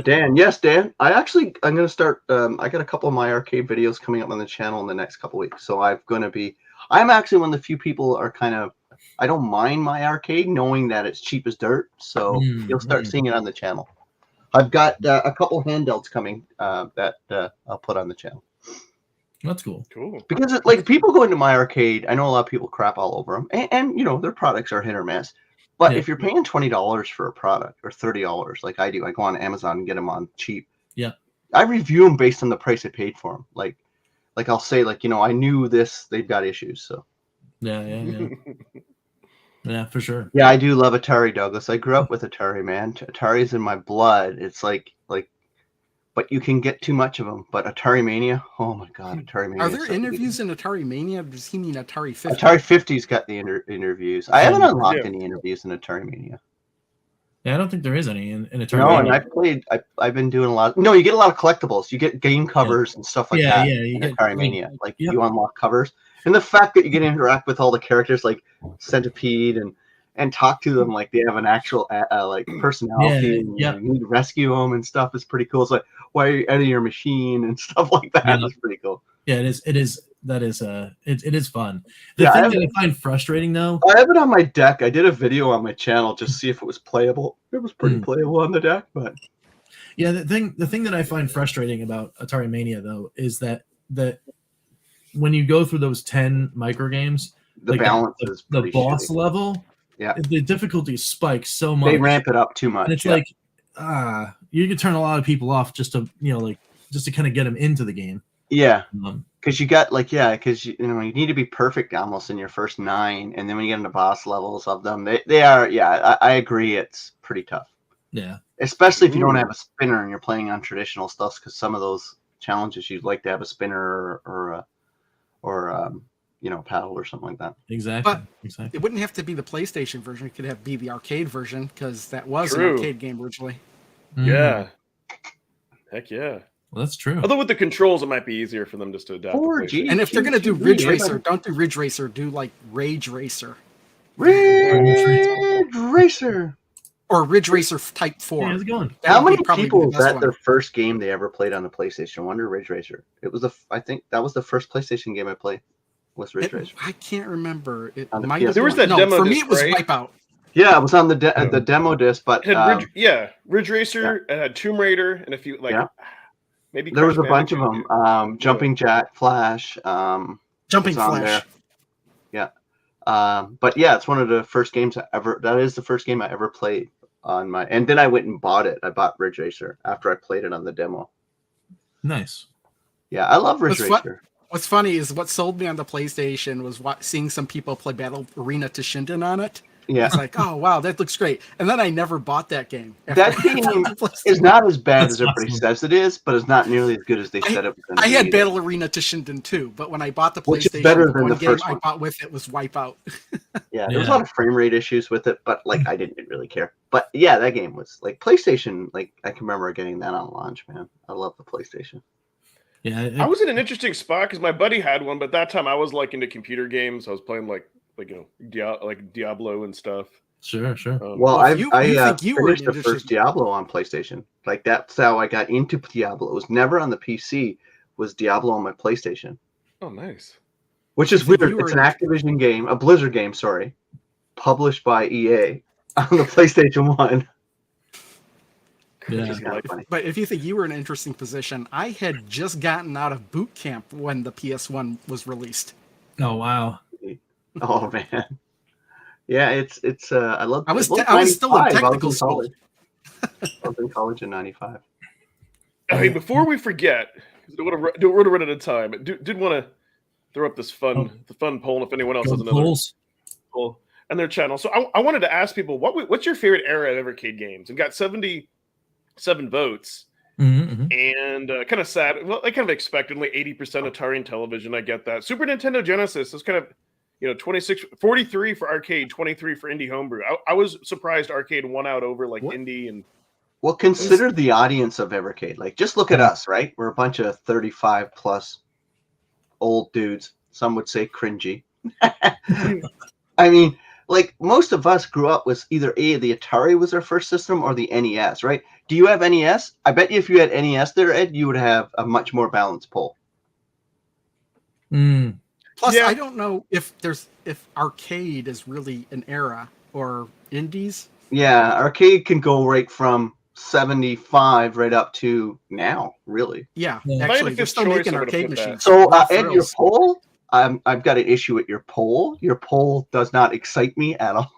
Dan, I'm going to start. I got a couple of my arcade videos coming up on the channel in the next couple of weeks. So I'm actually one of the few people are kind of, I don't mind my arcade knowing that it's cheap as dirt. So you'll start seeing it on the channel. I've got a couple handhelds coming that I'll put on the channel. That's cool. Cool. Because like people go into my arcade, I know a lot of people crap all over them, and their products are hit or miss. But if you're paying $20 for a product or $30, like I do, I go on Amazon and get them on cheap. Yeah, I review them based on the price I paid for them. Like I'll say, I knew this; they've got issues. So yeah, yeah, for sure. Yeah, I do love Atari, Douglas. I grew up with Atari, man. Atari's in my blood. It's like, but you can get too much of them. But Atari Mania, oh my God, Atari Mania. Are there interviews in Atari Mania? Or does he mean Atari 50? Atari 50's got the interviews. I haven't unlocked any interviews in Atari Mania. Yeah, I don't think there is any in Atari. No, Mania. and I've been doing a lot. No, you get a lot of collectibles. You get game covers and stuff like that. Yeah, you in get Atari Mania. You unlock covers, and the fact that you get to interact with all the characters like Centipede and talk to them like they have an actual personality. And, you need to rescue them and stuff is pretty cool. It's like, why are you out of your machine and stuff like that? It's pretty cool. Yeah, it is. It is. That is it is fun. The thing that I find frustrating though, I have it on my deck. I did a video on my channel just to see if it was playable. It was pretty playable on the deck, but yeah, the thing that I find frustrating about Atari Mania though is that when you go through those 10 micro games, the balance is the boss shitty. Level. Yeah, the difficulty spikes so much. They ramp it up too much. And it's you can turn a lot of people off just to kind of get them into the game. Yeah, because you got because you need to be perfect almost in your first 9, and then when you get into boss levels of them, they are. Yeah, I agree. It's pretty tough. Yeah, especially if you don't have a spinner and you're playing on traditional stuff, because some of those challenges you'd like to have a spinner or paddle or something like that. Exactly. But it wouldn't have to be the PlayStation version. It could be the arcade version because that was an arcade game originally. Yeah. Heck yeah. Well, that's true. Although with the controls, it might be easier for them just to adapt. And if they're going to do Ridge Racer, don't do Ridge Racer. Do like Rage Racer. Ridge Racer. Or Ridge Racer Type Hey, 4. how's it going? That How would be many probably people the was best that one. their first game they ever played on the PlayStation? Wonder Ridge Racer. It was I think that was the first PlayStation game I played. Was Ridge Racer? I can't remember. It On the might PS1. have There was been- that no, demo for me disc, it was right? Wipeout. Yeah, it was on the demo disc, but It had Ridge Racer. It had Tomb Raider and a few maybe there was a Crash bunch of Bandicoot. them. Jumping Jack, Flash. Jumping was on Flash. there. But yeah, it's one of the first games that is the first game I ever played on my, and then I went and bought it. I bought Ridge Racer after I played it on the demo. Nice. Yeah, I love Ridge Racer. What's funny is what sold me on the PlayStation was seeing some people play Battle Arena Toshinden on it. Yeah. It's like, oh wow, that looks great. And then I never bought that game. That game is not as bad That's as everybody awesome. says it is, but it's not nearly as good as they said it was going to I be. had Battle Arena Toshinden too, but when I bought the Which is PlayStation, better the than one the game first I one. bought with it was Wipeout. Yeah, there was a lot of frame rate issues with it, but like I didn't really care. But yeah, that game was like PlayStation. Like I can remember getting that on launch, man. I love the PlayStation. Yeah, I was in an interesting spot because my buddy had one, but at that time I was like into computer games. I was playing like Diablo and stuff. sure. Well, I you think you were finished the an first Diablo on PlayStation. Like that's how I got into Diablo. It was never on the PC. Was Diablo on my PlayStation? Oh, nice. Which is I think weird. you were It's an Activision game, a Blizzard game, sorry, published by EA on the PlayStation 1. Yeah. Which is kind of funny. But if you think you were in an interesting position, I had just gotten out of boot camp when the PS1 was released. Oh wow. Oh man. Yeah, it's I love. I was well, still in 95. technical I school. was in college in '95. Hey, before we forget, don't want to run out of time. Did want to throw up this fun poll, and if anyone else has another Polls. poll on their channel. So I wanted to ask people what's your favorite era of Evercade games? And got 77 votes. Mm-hmm. And kind of sad. Well, I kind of expectedly 80% Atari and television. I get that. Super Nintendo Genesis is kind of 43 for arcade, 23 for indie homebrew. I was surprised arcade won out over like indie and. Well, consider the audience of Evercade. Like, just look at us, right? We're a bunch of 35 plus old dudes. Some would say cringy. I mean, like most of us grew up with either the Atari was our first system or the NES, right? Do you have NES? I bet you if you had NES there, Ed, you would have a much more balanced poll. Mm. Plus, Yeah. I don't know if arcade is really an era or indies. Yeah, arcade can go right from 75 right up to now, really. Yeah, Yeah. If I had a actually, they're fifth still choice, making I would've arcade put that. machines. So, Raw Ed, your thrills. poll, I've got an issue with your poll. Your poll does not excite me at all.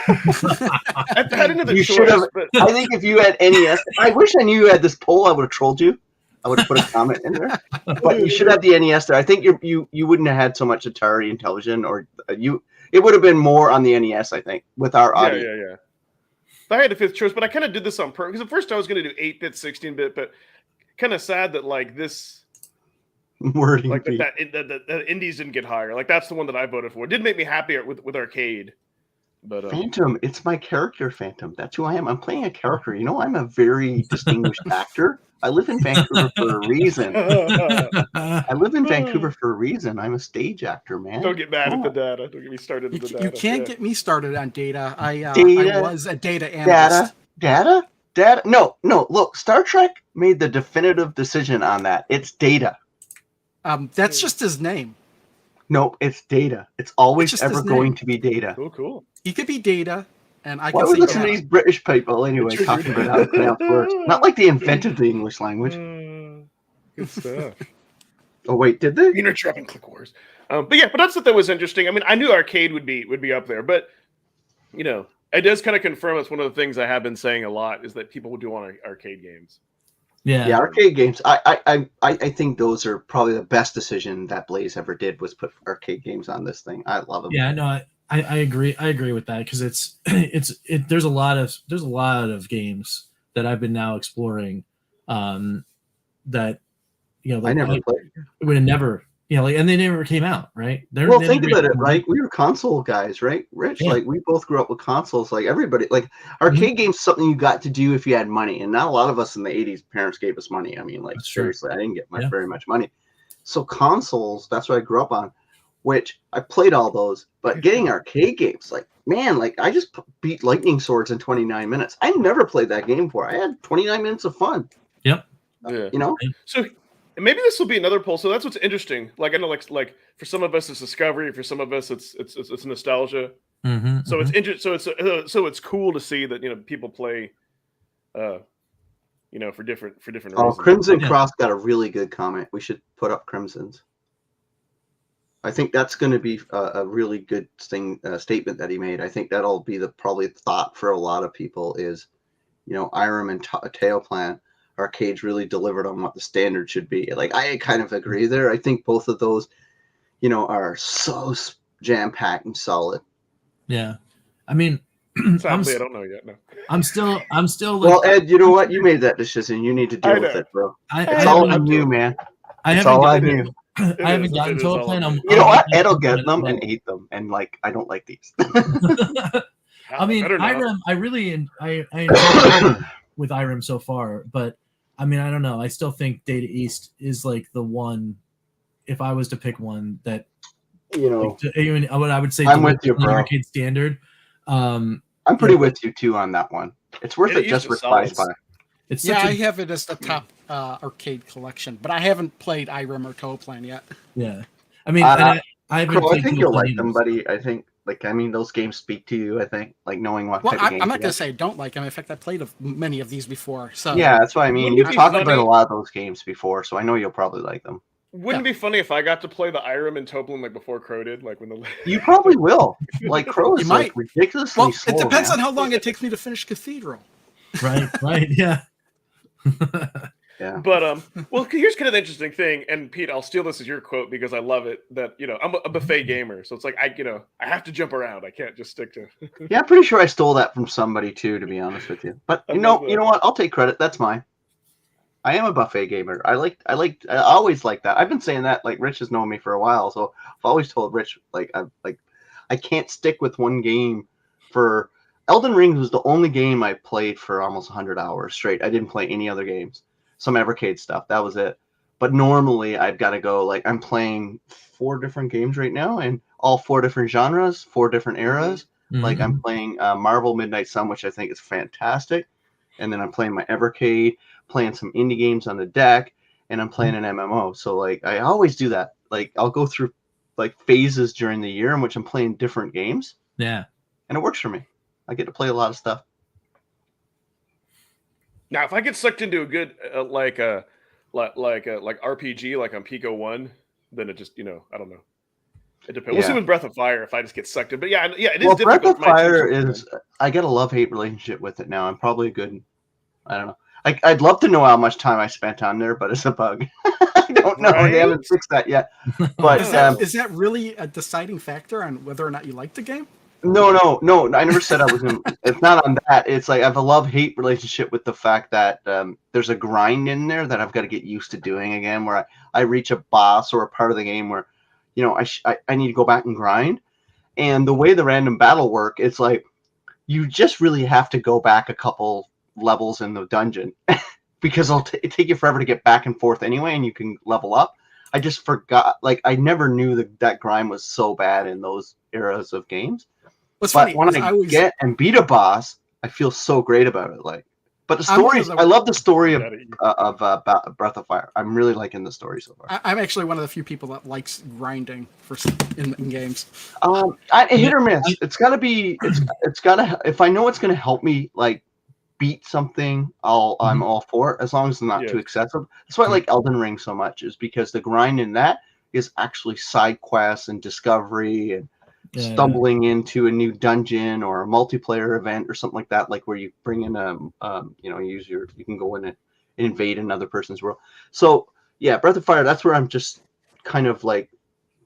I had another You choice, should have. but I think if you had NES, I wish I knew you had this poll. I would have trolled you. I would have put a comment in there. But you should have the NES there. I think you wouldn't have had so much Atari and television, or it would have been more on the NES. I think with our audience. yeah. If I had a fifth choice, but I kind of did this on purpose because at first I was going to do 8-bit, 16-bit, but kind of sad that like this, Wording like bee. that indies didn't get higher. Like that's the one that I voted for. It did make me happy with arcade, but Phantom, it's my character, Phantom. That's who I am. I'm playing a character. You know, I'm a very distinguished actor. I live in Vancouver for a reason. I live in Vancouver for a reason. I'm a stage actor, man. don't get mad at the Oh. data. Don't get me started with the data. You can't Yeah. get me started on data. I Data. was a data analyst. Data. No. Look, Star Trek made the definitive decision on that. It's data. That's just his name. No, it's data. It's always just ever his going name. to be data. Cool. He could be data, and I Why can would say listen to data. these British people anyway talking about how to pronounce words? Not like they invented the English language. Good stuff. Oh wait, did they? Unit trap and click wars. But that's what that was interesting. I mean, I knew arcade would be up there, but it does kind of confirm it's one of the things I have been saying a lot is that people would do on arcade games. Yeah, arcade games. I think those are probably the best decision that Blaze ever did was put arcade games on this thing. I love them. Yeah, no, I agree. I agree with that because there's a lot of games that I've been now exploring that I never played. would have never and they never came out, right? Well, think about it, right? We were console guys, right? Rich, Yeah. like we both grew up with consoles. Like everybody, like arcade games, something you got to do if you had money, and not a lot of us in the '80s parents gave us money. I mean, like That's true. seriously, I didn't get very much money. So consoles, that's what I grew up on. which I played all those, but getting arcade games, like, man, like I just beat Lightning Swords in 29 minutes. I never played that game before. I had 29 minutes of fun. Yep. Yeah. You know? So maybe this will be another poll. So that's what's interesting. Like I know, like for some of us it's discovery, for some of us it's nostalgia. Mm-hmm, So it's interesting. So it's cool to see that people play, for different reasons. Oh, Crimson Cross got a really good comment. We should put up Crimson's. I think that's going to be a really good statement that he made. I think that'll be probably the thought for a lot of people is, Irem and Tailplan arcades really delivered on what the standard should be. Like, I kind of agree there. I think both of those, are so jam-packed and solid. Yeah. I mean, sadly, I don't know yet. No. I'm still. Well, Ed, you know what? You made that decision. You need to deal with it, bro. It's all on you, man. It's all on you. I haven't gotten to a plan. You know what? Ed'll get them and eat them, and like I don't like these. I mean, Irem, I enjoy with Irem so far, but I mean, I don't know. I still think Data East is like the one. If I was to pick one that, even what I would say, I'm with you, bro. Arcade standard. I'm pretty with you too on that one. It's worth it just for Spy. I have it as the top arcade collection, but I haven't played Irem or Toaplan yet. Yeah, I mean, I haven't. I think you'll like them, buddy. I think, those games speak to you. I think, like knowing what. Well, I'm not gonna say I don't like them. In fact, I played many of these before. So yeah, that's what I mean. You've talked about a lot of those games before, so I know you'll probably like them. Wouldn't it be funny if I got to play the Irem and Toaplan like before Crow did? Like when the you probably will. Like Crow is like ridiculously slow. It depends on how long it takes me to finish Cathedral. Right, yeah. Yeah. But well, here's kind of the interesting thing, and Pete, I'll steal this as your quote because I love it. That I'm a buffet gamer, so it's like I have to jump around. I can't just stick to. Yeah, I'm pretty sure I stole that from somebody too, to be honest with you. But you know what? I'll take credit. That's mine. I am a buffet gamer. I always like that. I've been saying that. Like Rich has known me for a while, so I've always told Rich I can't stick with one game for. Elden Ring was the only game I played for almost 100 hours straight. I didn't play any other games. Some Evercade stuff. That was it. But normally I've got to go, like, I'm playing 4 different games right now and all 4 different genres, 4 different eras. Mm-hmm. Like I'm playing Marvel Midnight Sun, which I think is fantastic. And then I'm playing my Evercade, playing some indie games on the deck, and I'm playing an MMO. So like I always do that. Like I'll go through like phases during the year in which I'm playing different games. Yeah. And it works for me. I get to play a lot of stuff. Now, if I get sucked into a good like RPG, like on Pico 1, then it just I don't know. It depends. Yeah. We'll see with Breath of Fire if I just get sucked in. But yeah, it is difficult. Breath of Fire is. I get a love-hate relationship with it now. I'm probably good. I don't know. I'd love to know how much time I spent on there, but it's a bug. I don't know. Right? They haven't fixed that yet. But is that really a deciding factor on whether or not you like the game? No. I never said I was going to. It's not on that. It's like I have a love-hate relationship with the fact that there's a grind in there that I've got to get used to doing again, where I reach a boss or a part of the game where, I need to go back and grind. And the way the random battle work, it's like you just really have to go back a couple levels in the dungeon because it take you forever to get back and forth anyway, and you can level up. I just forgot. Like I never knew that grind was so bad in those eras of games. But when I get and beat a boss, I feel so great about it. Like, but the stories, I love the story of Breath of Fire. I'm really liking the story so far. I'm actually one of the few people that likes grinding in games. Hit or miss. It's got to be. It's got to. If I know it's going to help me like beat something, I'm all for it as long as it's not too excessive. That's why I like Elden Ring so much, is because the grind in that is actually side quests and discovery and stumbling into a new dungeon or a multiplayer event or something like that, like where you bring in you can go in and invade another person's world. So yeah, Breath of Fire, that's where I'm just kind of like,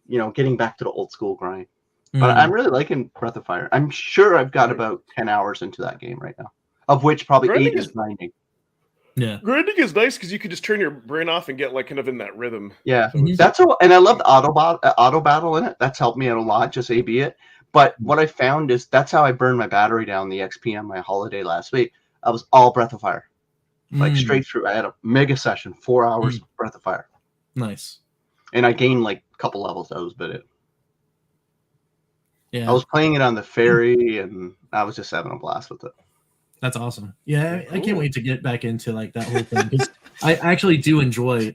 getting back to the old school grind. But I'm really liking Breath of Fire. I'm sure I've got about 10 hours into that game right now, of which probably 8 is grinding. Yeah, grinding is nice because you can just turn your brain off and get like kind of in that rhythm. Yeah, and I love the auto battle in it. That's helped me out a lot, just AB it. But what I found is that's how I burned my battery down the XP on my holiday last week. I was all Breath of Fire, like straight through. I had a mega session, 4 hours of Breath of Fire. Nice. And I gained like a couple levels. That was about it. Yeah, I was playing it on the ferry, and I was just having a blast with it. that's awesome. Yeah, I Cool. can't wait to get back into like that whole thing because I actually do enjoy.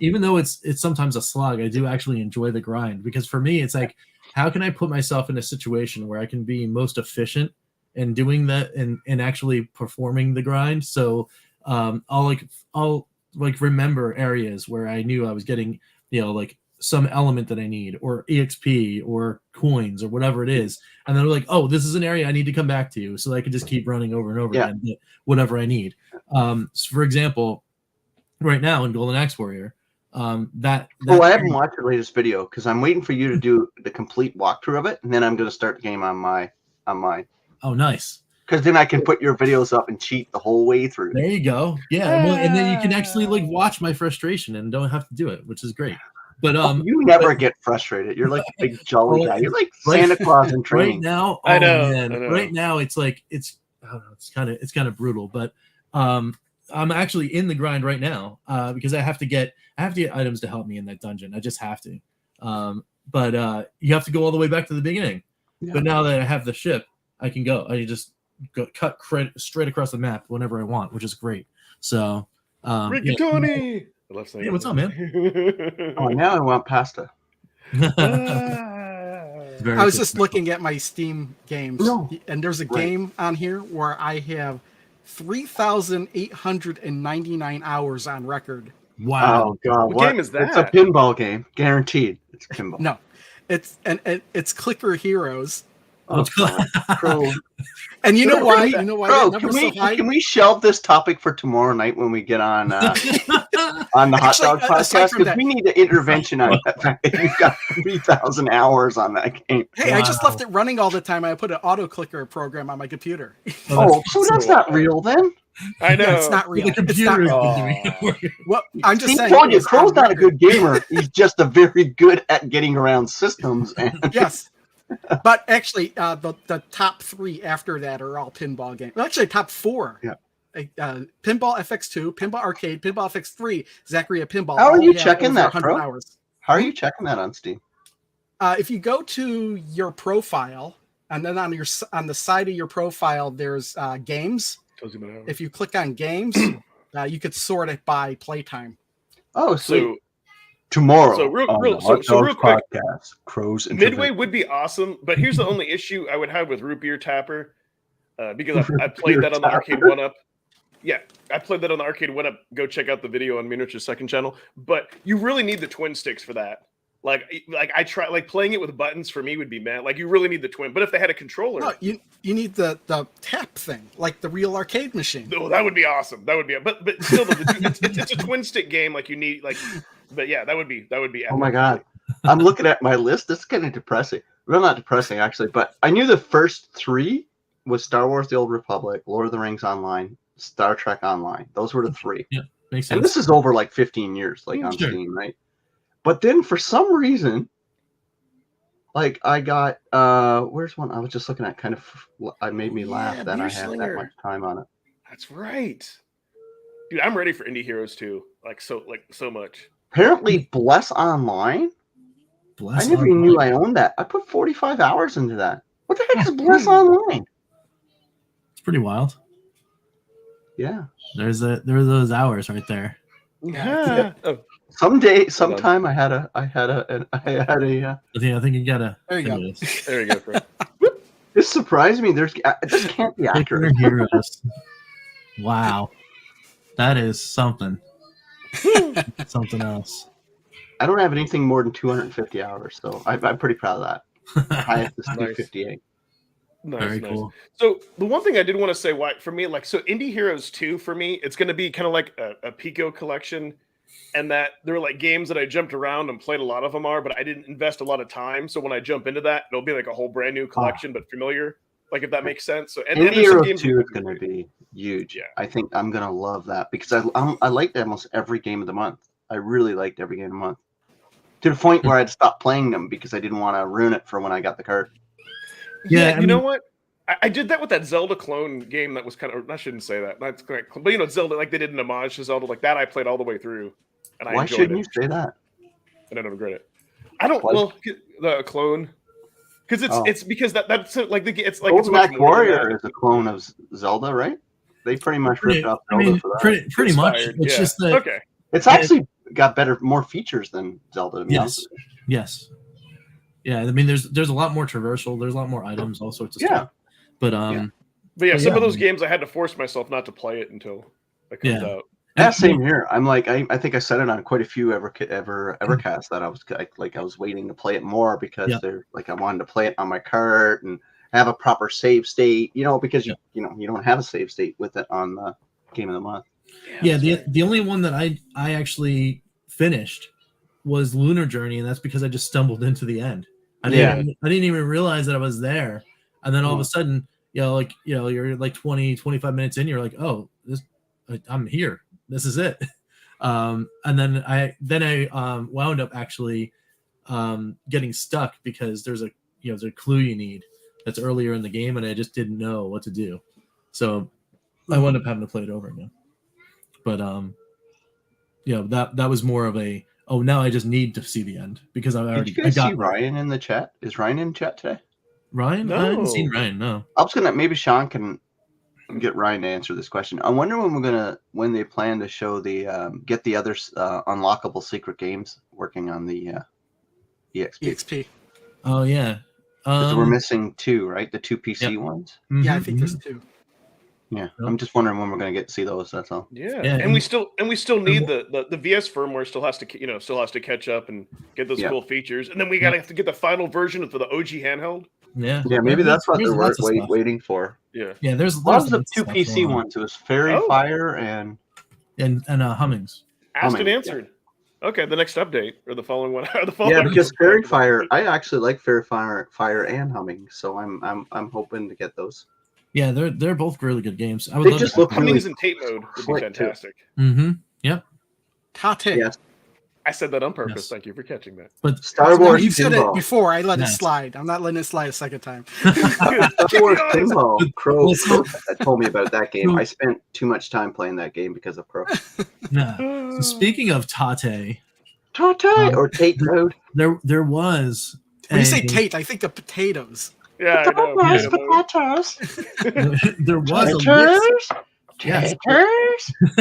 Even though it's sometimes a slog, I do actually enjoy the grind because for me, it's like, how can I put myself in a situation where I can be most efficient in doing that and actually performing the grind? So I'll remember areas where I knew I was getting, like some element that I need or EXP or coins or whatever it is. And then I'm like, oh, this is an area I need to come back to. So I can just keep running over and over again, get whatever I need. So for example, right now in Golden Axe Warrior, I haven't watched the latest video because I'm waiting for you to do the complete walkthrough of it. And then I'm going to start the game on mine. Oh, nice. Because then I can put your videos up and cheat the whole way through. There you go. Yeah. Well, and then you can actually like watch my frustration and don't have to do it, which is great. But you never get frustrated. You're like a big jolly guy. You're like Santa Claus in training. Right now, I know. Right now, it's like it's kind of brutal. But I'm actually in the grind right now because I have to get items to help me in that dungeon. I just have to. But you have to go all the way back to the beginning. Yeah. But now that I have the ship, I can go. I just cut straight across the map whenever I want, which is great. So, Rigatoni. Hey, what's up, man? Oh, now I want pasta. I was just looking at my Steam games, and there's a game on here where I have 3,899 hours on record. Wow! Oh God! What game is that? It's a pinball game, guaranteed. It's pinball. No, it's Clicker Heroes. Oh, Crow. And you know why? Crow, can we shelve this topic for tomorrow night when we get on the Hot Dog podcast? Because we need an intervention on that fact that you've got 3,000 hours on that game. Hey, I just left it running all the time. I put an auto clicker program on my computer. Oh, so that's not real then? I know. Yeah, it's not real. The computer Well, I'm just saying. Told you, Crow's not a good gamer. He's just very good at getting around systems. Yes. But actually, the top 3 after that are all pinball games. Well, actually, top 4. Yeah. Pinball FX2, Pinball Arcade, Pinball FX3, Zaccaria Pinball. How are you checking that, Crow? Hours. How are you checking that on Steam? If you go to your profile, and then on the side of your profile, there's games. If you click on games, you could sort it by playtime. Oh, sweet. Tomorrow. So real quick, podcast, Crows Midway would be awesome, but here's the only issue I would have with Root Beer Tapper, because I played that on the Arcade 1-Up. Yeah, I played that on the Arcade 1-Up. Go check out the video on Miniature's second channel. But you really need the twin sticks for that. Like I try, like playing it with buttons for me would be mad. Like you really need the twin. But if they had a controller, no, you need the tap thing, like the real arcade machine. No, that would be awesome. That would be. But still, it's a twin stick game. Like you need like. But yeah, that would be. Epic. Oh my God, I'm looking at my list. This is kind of depressing. Well, not depressing actually, but I knew the first 3 was Star Wars: The Old Republic, Lord of the Rings Online, Star Trek Online. Those were the 3. Yeah, makes sense. And this is over like 15 years, like on Steam, right? But then for some reason, like I got where's one I was just looking at? Kind of, it made me laugh that I had that much time on it. That's right, dude. I'm ready for Indie Heroes too. Like so much. Apparently, Bless Online. I never even knew I owned that. I put 45 hours into that. What the heck is Bless Online? It's pretty wild. Yeah. There are those hours right there. Yeah. Oh. Sometime I had a. I think you gotta. There you go. There you go, bro. This surprised me. This can't be accurate. Heroes. Wow, that is something. Something else. I don't have anything more than 250 hours, so I'm pretty proud of that. Highest is 258. Very cool. So the one thing I did want to say, why for me, like, so Indie Heroes 2 for me, it's going to be kind of like a Pico collection, and that there are like games that I jumped around and played a lot of them but I didn't invest a lot of time. So when I jump into that, it'll be like a whole brand new collection, but familiar. Like if that makes sense. So Indie Heroes 2 is going to be huge. Yeah, I think I'm going to love that because I liked almost every game of the month. I really liked every game of the month to the point where I had to stop playing them because I didn't want to ruin it for when I got the card. Yeah, you know what? I did that with that Zelda clone game that was kind of, I shouldn't say that. That's correct. But you know, Zelda, like they did an homage to Zelda, like that I played all the way through. And I Why enjoyed shouldn't it. you say that? I don't regret it. I don't, well, the clone. Because it's because that's like it's like Golden it's much Axe more than Warrior that. is a clone of Zelda, right? They pretty much ripped off Zelda for that. Pretty much. Inspired, It's yeah. just that. Okay. It's actually got more features than Zelda. To be honest. Yes. Yeah, I mean, there's a lot more traversal. There's a lot more items, all sorts of stuff. But some of those games I had to force myself not to play it until it comes out. Yeah, same here. I'm like, I think I said it on quite a few Evercast that I was waiting to play it more because they're like I wanted to play it on my cart and have a proper save state, because you don't have a save state with it on the Game of the Month. Yeah, the only one that I actually finished was Lunar Journey, and that's because I just stumbled into the end. I didn't even realize that I was there, and then all of a sudden, you're like 20, 25 minutes in, you're like, oh, I'm here. This is it. And then I wound up actually getting stuck because there's a clue you need that's earlier in the game, and I just didn't know what to do. So I wound up having to play it over again. But that was more of a now I just need to see the end because Did you guys see Ryan in the chat? Is Ryan in chat today? Ryan? No. I haven't seen Ryan. No. I was gonna maybe Sean can get Ryan to answer this question. I wonder when they plan to show the get the other unlockable secret games working on the EXP. Oh yeah. We're missing 2, right? The 2 PC ones. Mm-hmm, Yeah, I think there's 2. Yeah, I'm just wondering when we're going to get to see those. That's all. Yeah, and we still need the VS firmware still has to catch up and get those cool features, and then we got to get the final version for the OG handheld. Yeah, maybe that's what they're waiting for. Yeah, there's the 2 PC ones. It was Fairy Fire and Hummings. Asked and answered. Okay, the next update or the following one. Because Fairy Fire, I actually like Fairy Fire and Humming, so I'm hoping to get those. Yeah, they're both really good games. I would love just look Hummings in Tate mode would be fantastic. Mm-hmm. Yep. Tate. Yes. I said that on purpose. Yes. Thank you for catching that. But Star Wars. You said Pinball. it before. I let it slide. I'm not letting it slide a second time. Star Wars Pinball. Crow told me about that game. I spent too much time playing that game because of Crow. So speaking of Tate or Tate mode. There was. When you say Tate, I think of potatoes. Yeah, I know. Potatoes. There was a list. Taters. You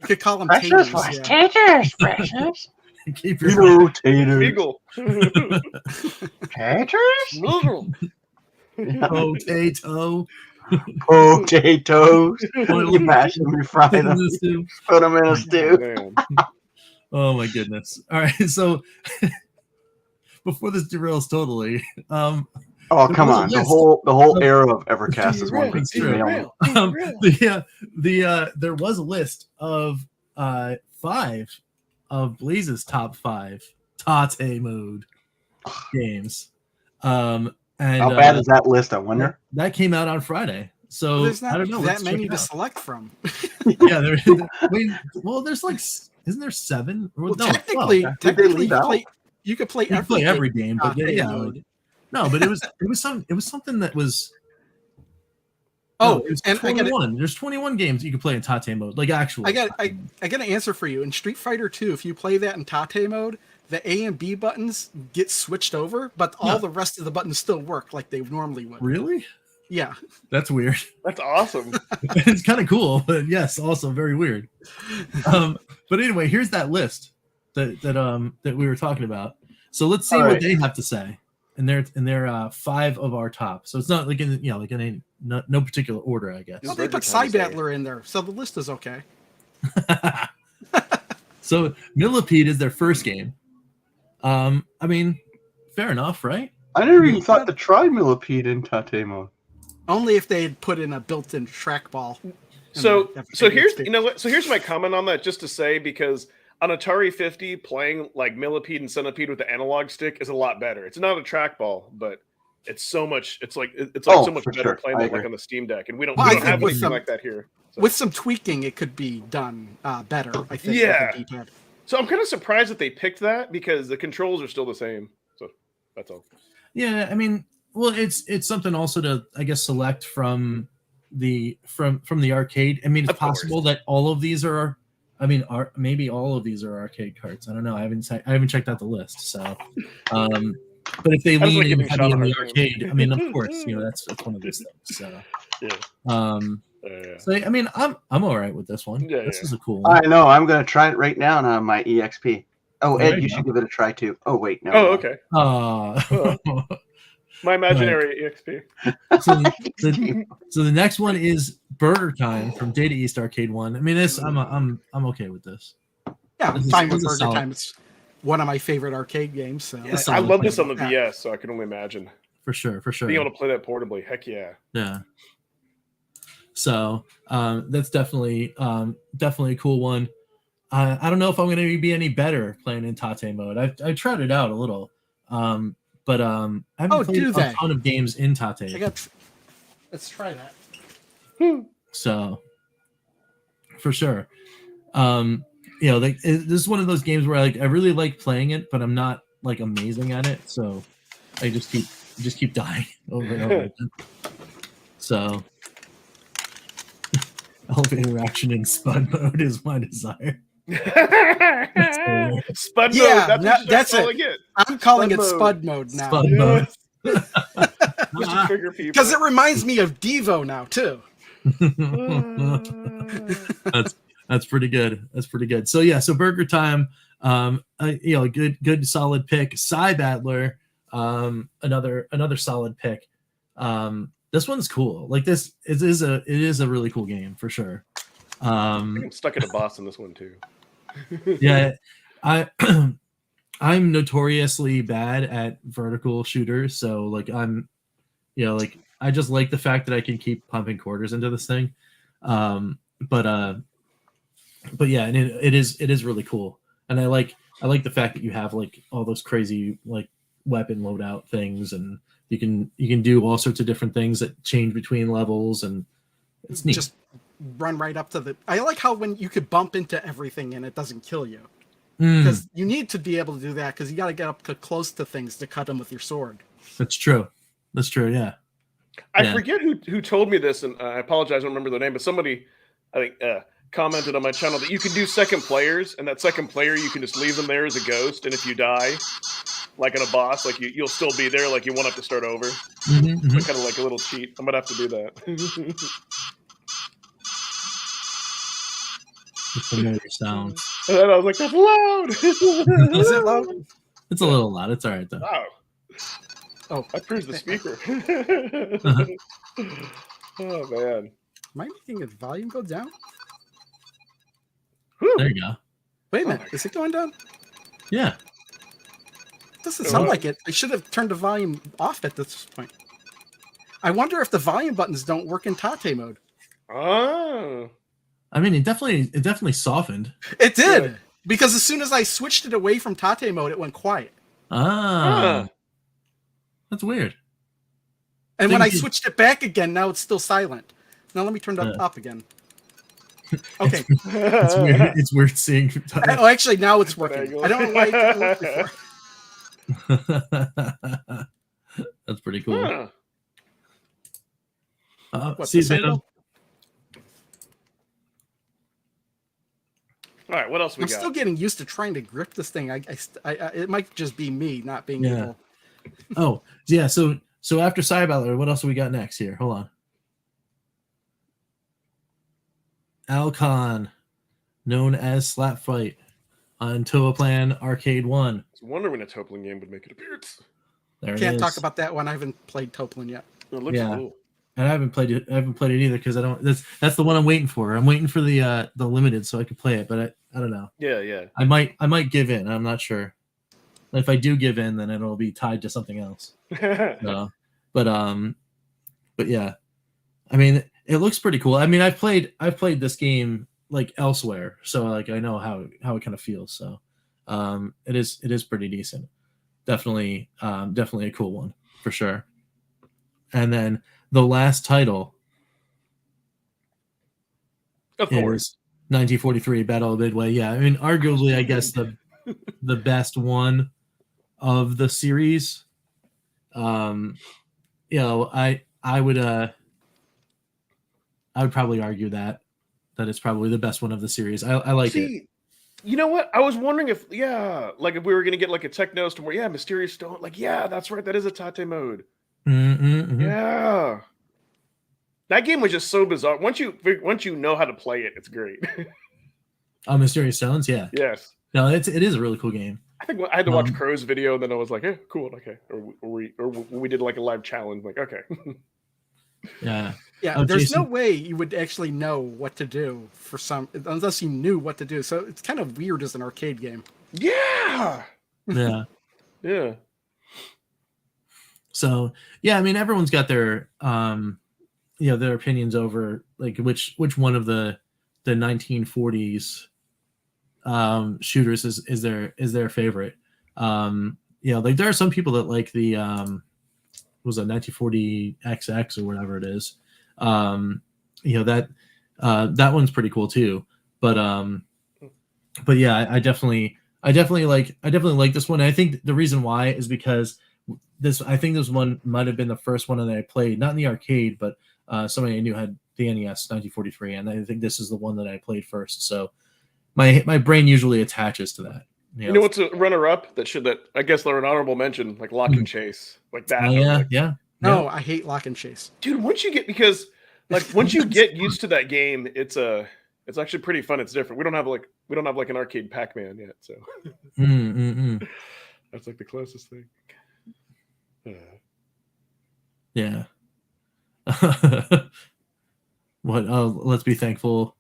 could call them taters. Taters, precious. Keep your taters. Beagle. Taters. Potato. Potatoes. You mash them, you fry them, put them in a stew. Oh my goodness! All right, so before this derails totally, oh come on! The whole era of Evercast is one big derail. There was a list of 5 of Blaze's top 5 Tate mode games. And how bad is that list? I wonder. That came out on Friday, so there's not I don't know that many to select from. Yeah, there's like, isn't there 7? Well, no, technically, you could play every game, but no, but it was something that was. And 21. There's 21 games you can play in Tate mode, like actually. I got an answer for you. In Street Fighter 2, if you play that in Tate mode, the A and B buttons get switched over, but all the rest of the buttons still work like they normally would. Really? Yeah. That's weird. That's awesome. It's kind of cool, but yes, also very weird. But anyway, here's that list that we were talking about. So let's see what they have to say. And they're 5 of our top. So it's not like in no particular order, I guess. Well, they put Battler in there, so the list is okay. So Millipede is their first game. I mean, fair enough, right? I never even thought to try Millipede in Tate mode. Only if they had put in a built-in trackball. So here's my comment on that, just to say, because on Atari 50, playing like Millipede and Centipede with the analog stick is a lot better. It's not a trackball, but it's so much. It's so much better playing it like on the Steam Deck, and we don't have anything like that here. So. With some tweaking, it could be done better. I think. Yeah. So I'm kind of surprised that they picked that because the controls are still the same. So that's all. Yeah, I mean, well, it's something also to, I guess, select from the arcade. I mean, it's possible that all of these are. I mean, maybe all of these are arcade carts. I don't know. I haven't checked out the list. So, But if they I was lean like in giving heavy Sean in a the hard arcade, I mean, of course, that's one of those things. So, Yeah. so I mean, I'm all right with this one. Yeah, This yeah. is a cool one. I know. I'm gonna try it right now on my EXP. Oh, There Ed, you you go. should give it a try too. Oh, wait, no. Oh, okay. My imaginary EXP. So the next one is Burger Time from Data East Arcade 1. I mean, this I'm okay with this. Yeah, This I'm is- fine this with is Burger solid. Time. It's one of my favorite arcade games. So It's I solid love this play. on the DS, so I can only imagine For sure. being able to play that portably. Heck yeah. Yeah. So that's definitely a cool one. I don't know if I'm going to be any better playing in Tate mode. I tried it out a little, but I haven't played a ton of games in Tate. Let's try that. So for sure, this is one of those games where I really like playing it, but I'm not like amazing at it. So I just keep dying over and over again. So elevator action in Spud mode is my desire. Spud Yeah, mode. That's it. it. I'm calling Spud it mode. Spud mode now. Spud mode. Just to trigger people. Because it reminds me of Devo now too. That's pretty good. That's pretty good. So yeah, so Burger Time, good solid pick. Psy Battler, another solid pick. This one's cool. Like it is a really cool game for sure. I'm stuck at a boss in this one too. Yeah, I'm notoriously bad at vertical shooters, so like I just like the fact that I can keep pumping quarters into this thing. But yeah, and it is really cool, and I like the fact that you have like all those crazy like weapon loadout things, and you can do all sorts of different things that change between levels, and it's neat. Just run right up to the. I like how when you could bump into everything and it doesn't kill you, Mm, because you need to be able to do that because you got to get up close to things to cut them with your sword. that's true. That's true. Yeah. I Yeah. forget who told me this, and I apologize, I don't remember the name, but somebody, I think, commented on my channel that you can do second players, and that second player, you can just leave them there as a ghost, and if you die, like in a boss, like you'll still be there, like you won't have to start over. Mhm, mhm. So kind of like a little cheat. I'm gonna have to do that. The familiar sound. And then I was like, that's loud. Is it loud? It's a little loud. It's all right though. Wow. Oh, I proved the speaker. Oh man. am I making its volume go down? Whew. There you go. Wait a minute, is it going down? Yeah. Doesn't sound like it. I should have turned the volume off at this point. I wonder if the volume buttons don't work in Tate mode. Oh. I mean, it definitely softened. It did, Good. because as soon as I switched it away from Tate mode, it went quiet. Ah, that's weird. And Think when I you- switched it back again, now it's still silent. Now let me turn it up again. Okay. It's weird. It's weird seeing. Oh, actually, now it's working. I don't know why it didn't work before. That's pretty cool. Huh. What, See, the Venom. symbol? All right, what else we I'm got? still getting used to trying to grip this thing. I it might just be me not being Yeah. able. Oh, yeah. So after Cyballer, what else do we got next here? Hold on. Alcon, known as Slap Fight, on Toaplan Arcade 1. I was wondering when a Toplin game would make an appearance. There it Can't is. talk about that one. I haven't played Toplin yet. It looks Yeah. cool. And I haven't played it. I haven't played it either because I don't. That's the one I'm waiting for. I'm waiting for the limited so I can play it, but I don't know. Yeah, yeah. I might give in. I'm not sure. If I do give in, then it'll be tied to something else. So, but yeah, I mean, it looks pretty cool. I mean, I've played this game like elsewhere, so like I know how it kind of feels. So, it is pretty decent. Definitely a cool one for sure. And then the last title Of course. is 1943 Battle of Midway. Yeah, I mean, arguably, I guess the best one of the series. I would probably argue that it's probably the best one of the series. I like it. You know what? I was wondering if like if we were gonna get like a Techno Stone where Mysterious Stone, like that's right, that is a Tate mode. Yeah. That game was just so bizarre. Once you know how to play it, it's great. Oh, Mysterious Stones, yeah. Yes. No, it is a really cool game. I think I had to watch Crow's video, and then I was like, cool, okay. Or we did like a live challenge, like, okay. Yeah. Yeah, Oh, there's Jason. no way you would actually know what to do for some unless you knew what to do. So it's kind of weird as an arcade game. Yeah. Yeah. Yeah. So yeah, I mean, everyone's got their their opinions over like which one of the 1940s shooters is their favorite. Like there are some people that like the was it 1940 XX or whatever it is. That one's pretty cool too. But yeah, I definitely like this one. And I think the reason why is because I think this one might have been the first one that I played, not in the arcade, but somebody I knew had the NES 1943, and I think this is the one that I played first. So my brain usually attaches to that. You know what's a runner-up that I guess they're an honorable mention, like Lock and Chase, like that. No, I hate Lock and Chase, dude. Once you get used to that game, it's actually pretty fun. It's different. We don't have like an arcade Pac-Man yet, so that's like the closest thing. Yeah. What? Oh, let's be thankful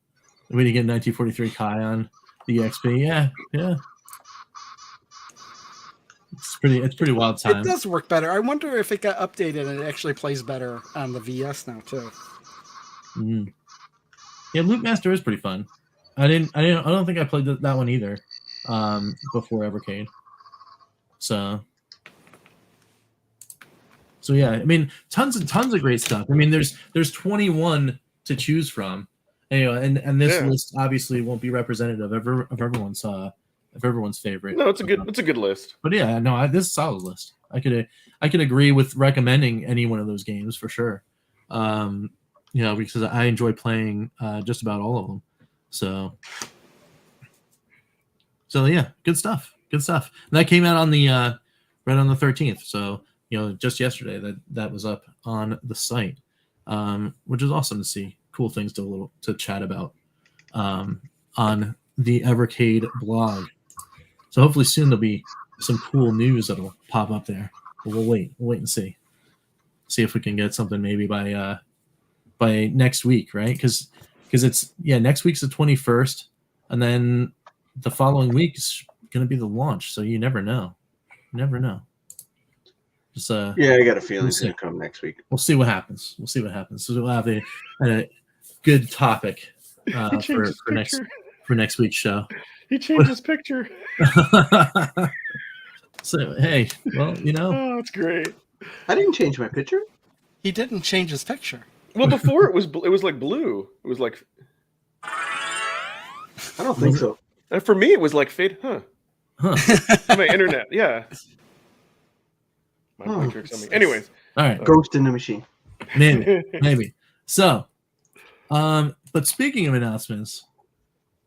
we didn't get 1943 Kai on the XP. Yeah. It's pretty wild time. It does work better. I wonder if it got updated and it actually plays better on the VS now too. Yeah, Loop Master is pretty fun. I don't think I played that one either before Evercade. So yeah, I mean, tons of great stuff. I mean, there's 21 to choose from. And this list obviously won't be representative of everyone's favorite. No, it's a good list. But yeah, no, this is a solid list. I could agree with recommending any one of those games for sure. Because I enjoy playing just about all of them. So yeah, good stuff. And that came out on the right on the 13th. So just yesterday that was up on the site, which is awesome to see. Cool things to chat about on the Evercade blog. So hopefully soon there'll be some cool news that'll pop up there. But we'll wait and see if we can get something maybe by next week, right? Because it's next week's the 21st, and then the following week is going to be the launch. So you never know. Just I got a feeling it's going to come next week. We'll see what happens. So we'll have a good topic for next week's show. He changed his picture. So hey, well, oh, it's great. I didn't change my picture. He didn't change his picture. Well, before it was like blue. It was like I don't think so. And for me, it was like fade. Huh. My internet, yeah. My picture something. Anyways, all right. Ghost in the machine. Maybe. So, but speaking of announcements,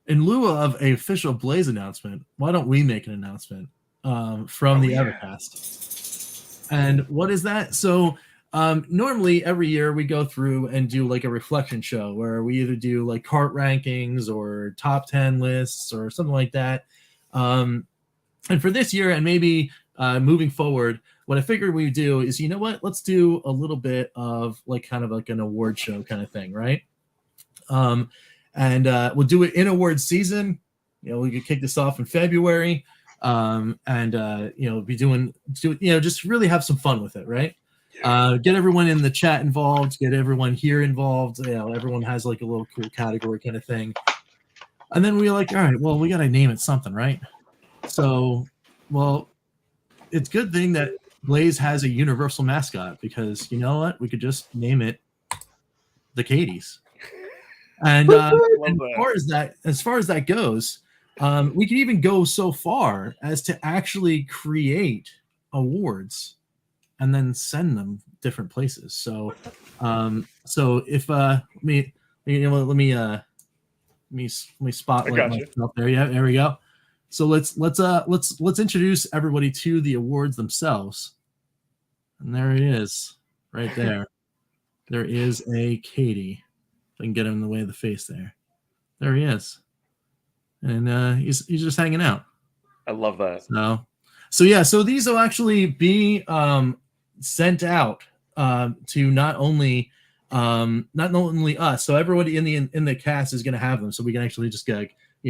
in lieu of a official Blaze announcement, why don't we make an announcement from the Evercast? And what is that? So normally every year we go through and do like a reflection show where we either do like cart rankings or top 10 lists or something like that. And for this year and maybe moving forward, what I figured we'd do is, you know what? Let's do a little bit of like kind of like an award show kind of thing, right? And we'll do it in award season. We could kick this off in February, and be doing just really have some fun with it, right? Get everyone in the chat involved, get everyone here involved. Everyone has like a little cool category kind of thing, and then we're like, all right, well, we got to name it something, right? So, well, it's a good thing that Blaze has a universal mascot, because you know what? We could just name it the Cadies. And as far as that goes, we can even go so far as to actually create awards and then send them different places. So if let me spotlight myself there. Yeah, there we go. So let's introduce everybody to the awards themselves. And there he is, right there. There is a Katie. If I can get him in the way of the face there. There he is. And he's just hanging out. I love that. So these will actually be sent out to not only us. So everybody in the cast is going to have them, so we can actually just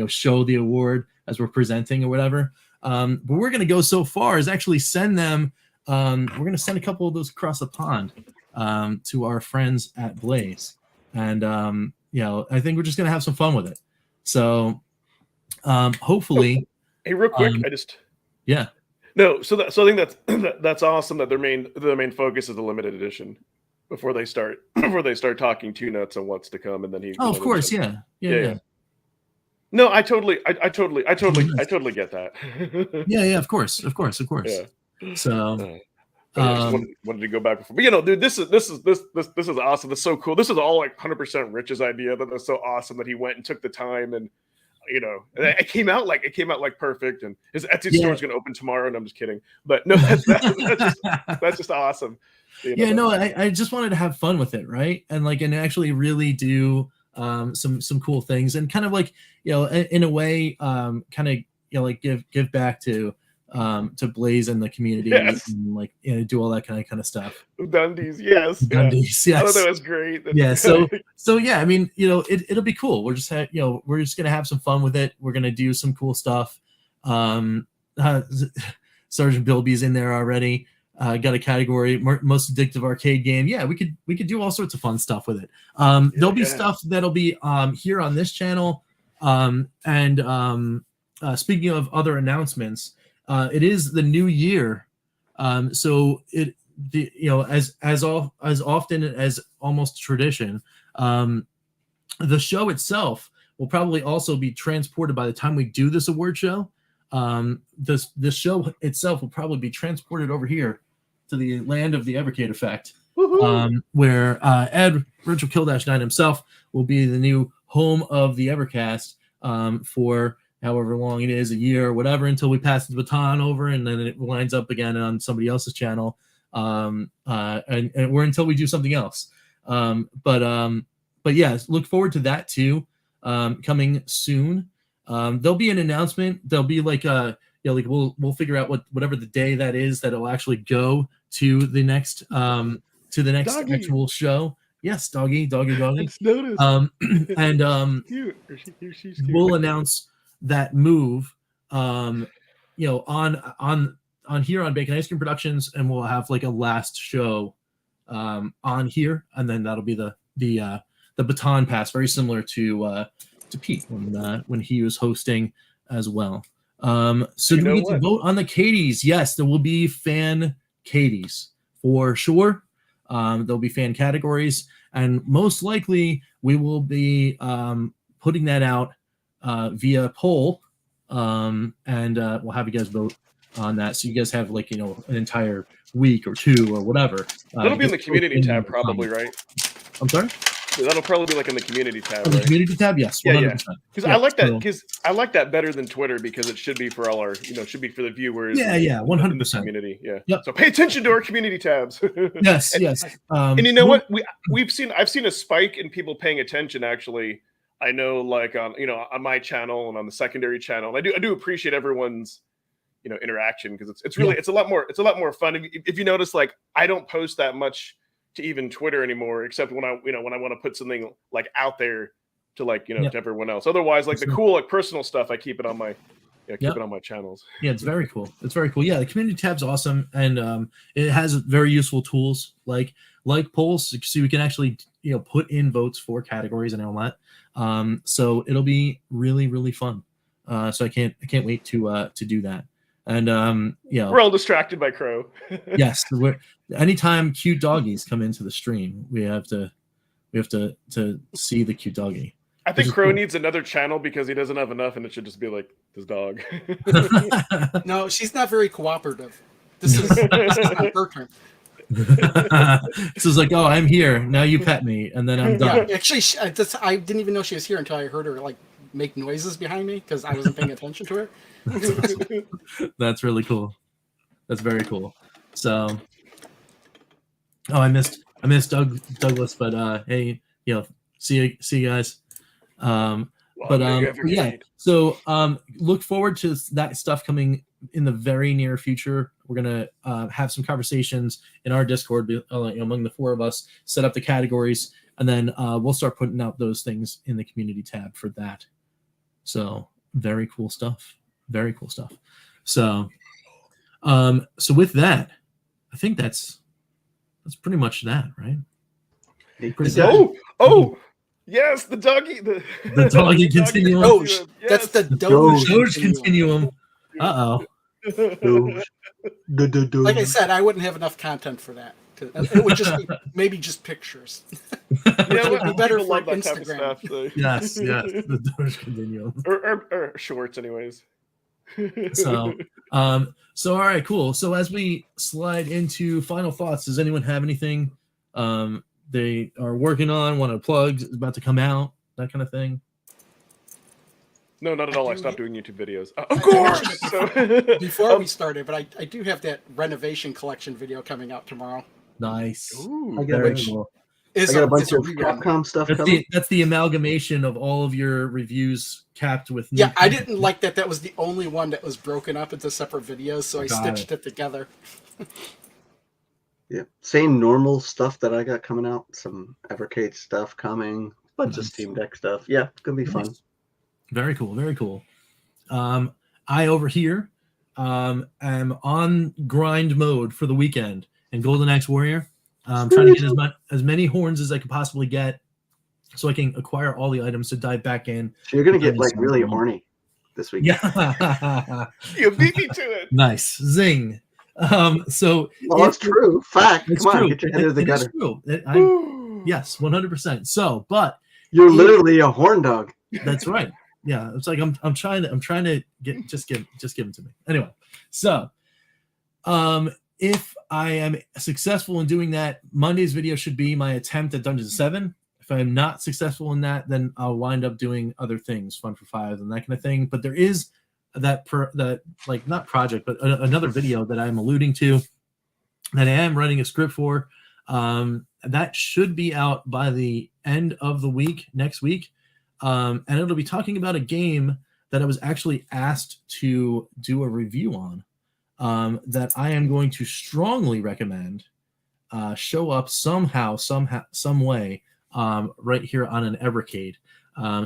show the award as we're presenting or whatever. But we're going to go so far as actually send them. We're going to send a couple of those across the pond to our friends at Blaze, and I think we're just going to have some fun with it. So hopefully. Hey, real quick, yeah. No, so I think that's awesome that their main focus is the limited edition before they start talking two nuts on what's to come, and then he. Oh, of course, yeah. No, I totally get that. yeah, of course. Yeah. So. Wanted to go back before, but dude, this is awesome. That's so cool. This is all like 100% Rich's idea. That's so awesome that he went and took the time, and it came out like perfect. And his Etsy store is going to open tomorrow, and I'm just kidding. But no, that's just awesome. I just wanted to have fun with it, right? And actually really do some cool things, and kind of in a way kind of give back to Blaze and the community, and do all that kind of stuff. Dundies, yes. Yes. I thought that was great. Yeah. So yeah, I mean, it'll be cool. We're just we're just gonna have some fun with it. We're gonna do some cool stuff. Sergeant Bilby's in there already. Got a category, most addictive arcade game. Yeah, we could do all sorts of fun stuff with it. There'll be stuff that'll be here on this channel. And speaking of other announcements, it is the new year, so as often as almost tradition, the show itself will probably also be transported by the time we do this award show. This show itself will probably be transported over here to the land of the Evercade effect, where Ed Virtual KillDashNine himself will be the new home of the Evercast for however long it is, a year or whatever, until we pass the baton over, and then it lines up again on somebody else's channel, and or until we do something else. But yeah, look forward to that too, coming soon. There'll be an announcement. There'll be we'll figure out whatever the day that is that it'll actually go to the next Doggy. actual show. Yes, doggy. It's noticed. And we'll announce that move, on here on Bacon Ice Cream Productions, and we'll have a last show on here, and then that'll be the baton pass, very similar to Pete when he was hosting as well. So do we get to vote on the Katies? Yes, there will be fan Katies for sure. There'll be fan categories, and most likely we will be putting that out via poll, and we'll have you guys vote on that. So you guys have an entire week or two or whatever. That'll be in the community tab, probably, right? I'm sorry. That'll probably be in the community tab. In the community tab, yes. 100%. Because I like that. Because I like that better than Twitter, because it should be for all our, it should be for the viewers. Yeah, 100%. Community, yeah. Yep. So pay attention to our community tabs. Yes. And you know what? I've seen a spike in people paying attention. Actually, I know, on my channel and on the secondary channel. And I do appreciate everyone's, interaction, because it's really it's a lot more fun. If you notice, I don't post that much to even Twitter anymore, except when I want to put something out there to to everyone else. Otherwise, the cool personal stuff, I keep it on my it on my channels. Yeah, it's very cool. Yeah, the community tab's awesome, and it has very useful tools like polls, so you can actually put in votes for categories and all that. So it'll be really, really fun. So I can't wait to do that. And we're all distracted by Crow. Yes, anytime cute doggies come into the stream, we have to see the cute doggie. I think Crow needs another channel because he doesn't have enough, and it should just be his dog. No, she's not very cooperative. This is her turn. So it's oh, I'm here now. You pet me, and then I'm done. Yeah, actually, I didn't even know she was here until I heard her make noises behind me because I wasn't paying attention to her. That's awesome. That's really cool. That's very cool. So, I missed Douglas, but hey, see you guys. Yeah. So look forward to that stuff coming in the very near future. We're gonna have some conversations in our Discord among the four of us, set up the categories, and then we'll start putting out those things in the community tab for that. So very cool stuff. Very cool stuff. So with that, I think that's pretty much that, right? Yes, the doggy. The doggy continuum. Doge. Yes. That's the Doge continuum. Uh-oh. Like I said, I wouldn't have enough content for that. It would just be maybe just pictures. It would be better for that type of Instagram. stuff. So. Yes, the Doge continuum. Or shorts, anyways. So all right, cool. So as we slide into final thoughts, does anyone have anything they are working on, want to plug, is about to come out, that kind of thing? No, not at all. I stopped doing YouTube videos. Of course! Before we started, but I do have that renovation collection video coming out tomorrow. Nice. I got Very a cool. bunch of Capcom stuff coming. That's the amalgamation of all of your reviews capped with new I didn't like that. That was the only one that was broken up into separate videos, so I stitched it together. Yeah, same normal stuff that I got coming out. Some Evercade stuff coming, bunch of Steam Deck stuff. Yeah, it's gonna be fun. Very cool. Very cool. I over here am on grind mode for the weekend in Golden Axe Warrior. I'm trying to get as many horns as I could possibly get, so I can acquire all the items to dive back in. So you're gonna get like really horny this week. Yeah. You beat me to it. Nice. Zing. So it's true. Fact. It's Come on, true. get your head out of the gutter. It's true. Yes, 100%. So, but you're literally a horn dog. That's right. Yeah, it's like I'm trying to get just give them to me. Anyway, so if I am successful in doing that, Monday's video should be my attempt at Dungeon 7. If I am not successful in that, then I'll wind up doing other things, Fun for Five and that kind of thing. But there is that not project, but another video that I'm alluding to that I am writing a script for. That should be out by the end of the week, next week. And it'll be talking about a game that I was actually asked to do a review on, that I am going to strongly recommend show up somehow, some way, right here on an Evercade.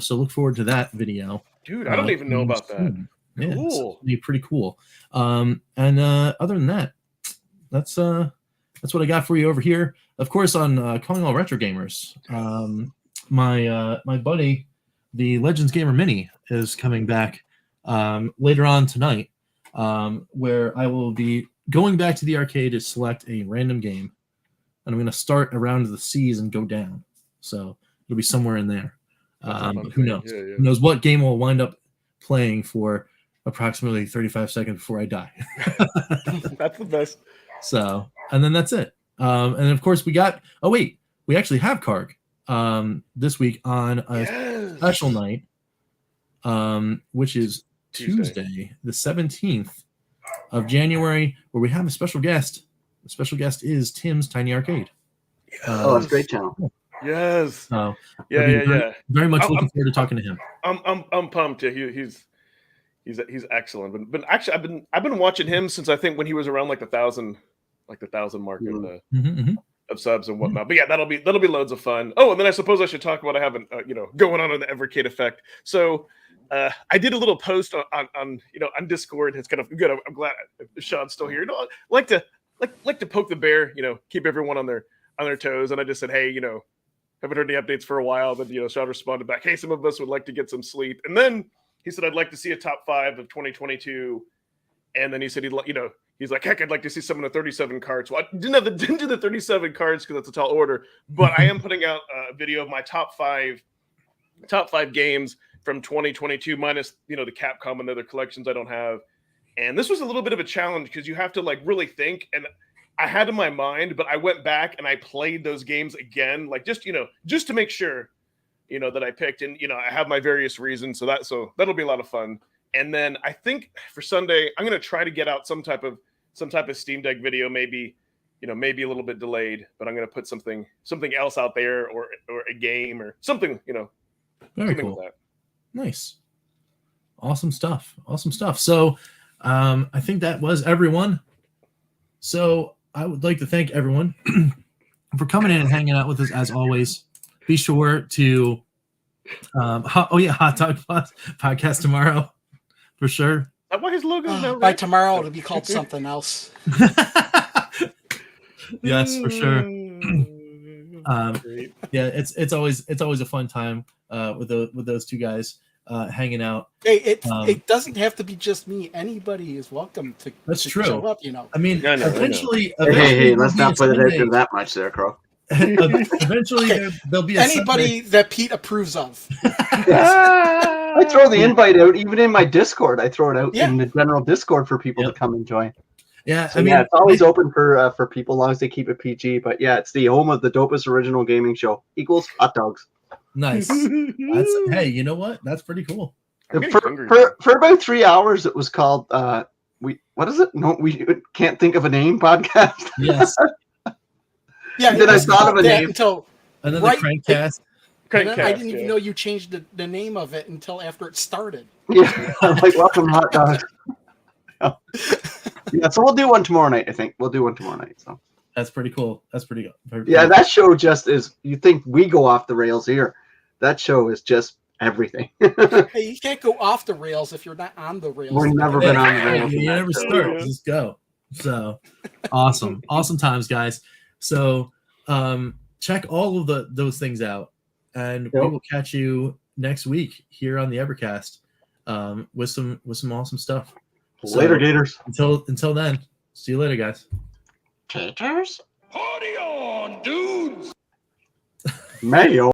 So look forward to that video. Dude, I don't even know about that. Yeah, cool. It'll be pretty cool. And other than that, that's what I got for you over here. Of course, on Calling All Retro Gamers, my buddy, the Legends Gamer Mini, is coming back later on tonight, where I will be going back to the arcade to select a random game, and I'm going to start around the seas and go down. So it'll be somewhere in there. Who knows? Yeah. Who knows what game will wind up playing for approximately 35 seconds before I die. That's the best. So, and then that's it. And of course we actually have Karg this week on a special night, which is Tuesday, the 17th of January, where we have a special guest. The special guest is Tim's Tiny Arcade. It's a great channel. Yes. So, yeah. Very much looking forward to talking to him. I'm pumped. Yeah, he's excellent. But actually, I've been watching him since I think when he was around like the 1,000 mark of subs and whatnot. But yeah, that'll be loads of fun. Oh, and then I suppose I should talk about what I have going on in the Evercade effect. So I did a little post on Discord. It's kind of good. I'm glad Sean's still here. I like to poke the bear. Keep everyone on their toes. And I just said, hey, haven't heard any updates for a while. But Sean responded back, hey, some of us would like to get some sleep. And then he said, I'd like to see a top 5 of 2022. And then he said he's like, heck, I'd like to see some of the 37 cards. Well, I didn't do the 37 cards because that's a tall order, but I am putting out a video of my top five games from 2022 minus the Capcom and other collections I don't have. And this was a little bit of a challenge because you have to really think. And I had in my mind, but I went back and I played those games again, just to make sure. that I picked, and I have my various reasons. So that'll be a lot of fun. And then I think for Sunday, I'm going to try to get out some type of Steam Deck video, maybe maybe a little bit delayed, but I'm going to put something else out there, or a game or something, Very something cool. like that. Nice. Awesome stuff. So I think that was everyone. So I would like to thank everyone for coming in and hanging out with us as always. Be sure to Hot Dog Podcast tomorrow for sure. Why his logo now? By tomorrow it'll be called something else. Yes, for sure. Great. Yeah, it's always a fun time with those two guys hanging out. Hey, it doesn't have to be just me. Anybody is welcome to. That's to true. Show up, I mean, I know. eventually, Hey, let's there'll not be a put it out Sunday- there that much there, Crow. Eventually, Okay. there'll be a Anybody that Pete approves of. I throw the invite out, even in my Discord. I throw it out Yeah. in the general Discord for people Yep. to come and join. Yeah, So yeah, it's always open for people as long as they keep it PG. But yeah, it's the home of the dopest original gaming show. Equals hot dogs. nice. Hey, you know what? That's pretty cool. I'm getting hungry. For about 3 hours, it was called what is it? No, we can't think of a name podcast. Yes, Yeah, Then it I was thought of called a that name. until and then Right. the Crankcast. and then I Crankcast, didn't even yeah. know you changed the name of it until after it started. Yeah, I'm like welcome hot dogs. Yeah, so we'll do one tomorrow night. I think we'll do one tomorrow night. So That's pretty cool. That's pretty good. Very yeah, cool. that show just is. You think we go off the rails here? That show is just everything. Hey, you can't go off the rails if you're not on the rails. We've never been on the rails. You in that never show. start. Yeah. Just go. So awesome times, guys. So check all of those things out, and we Yep. will catch you next week here on the Evercast with some awesome stuff. So, Later, Gators. Until then, see you later, guys. Gators. Party on, dudes! Mayo.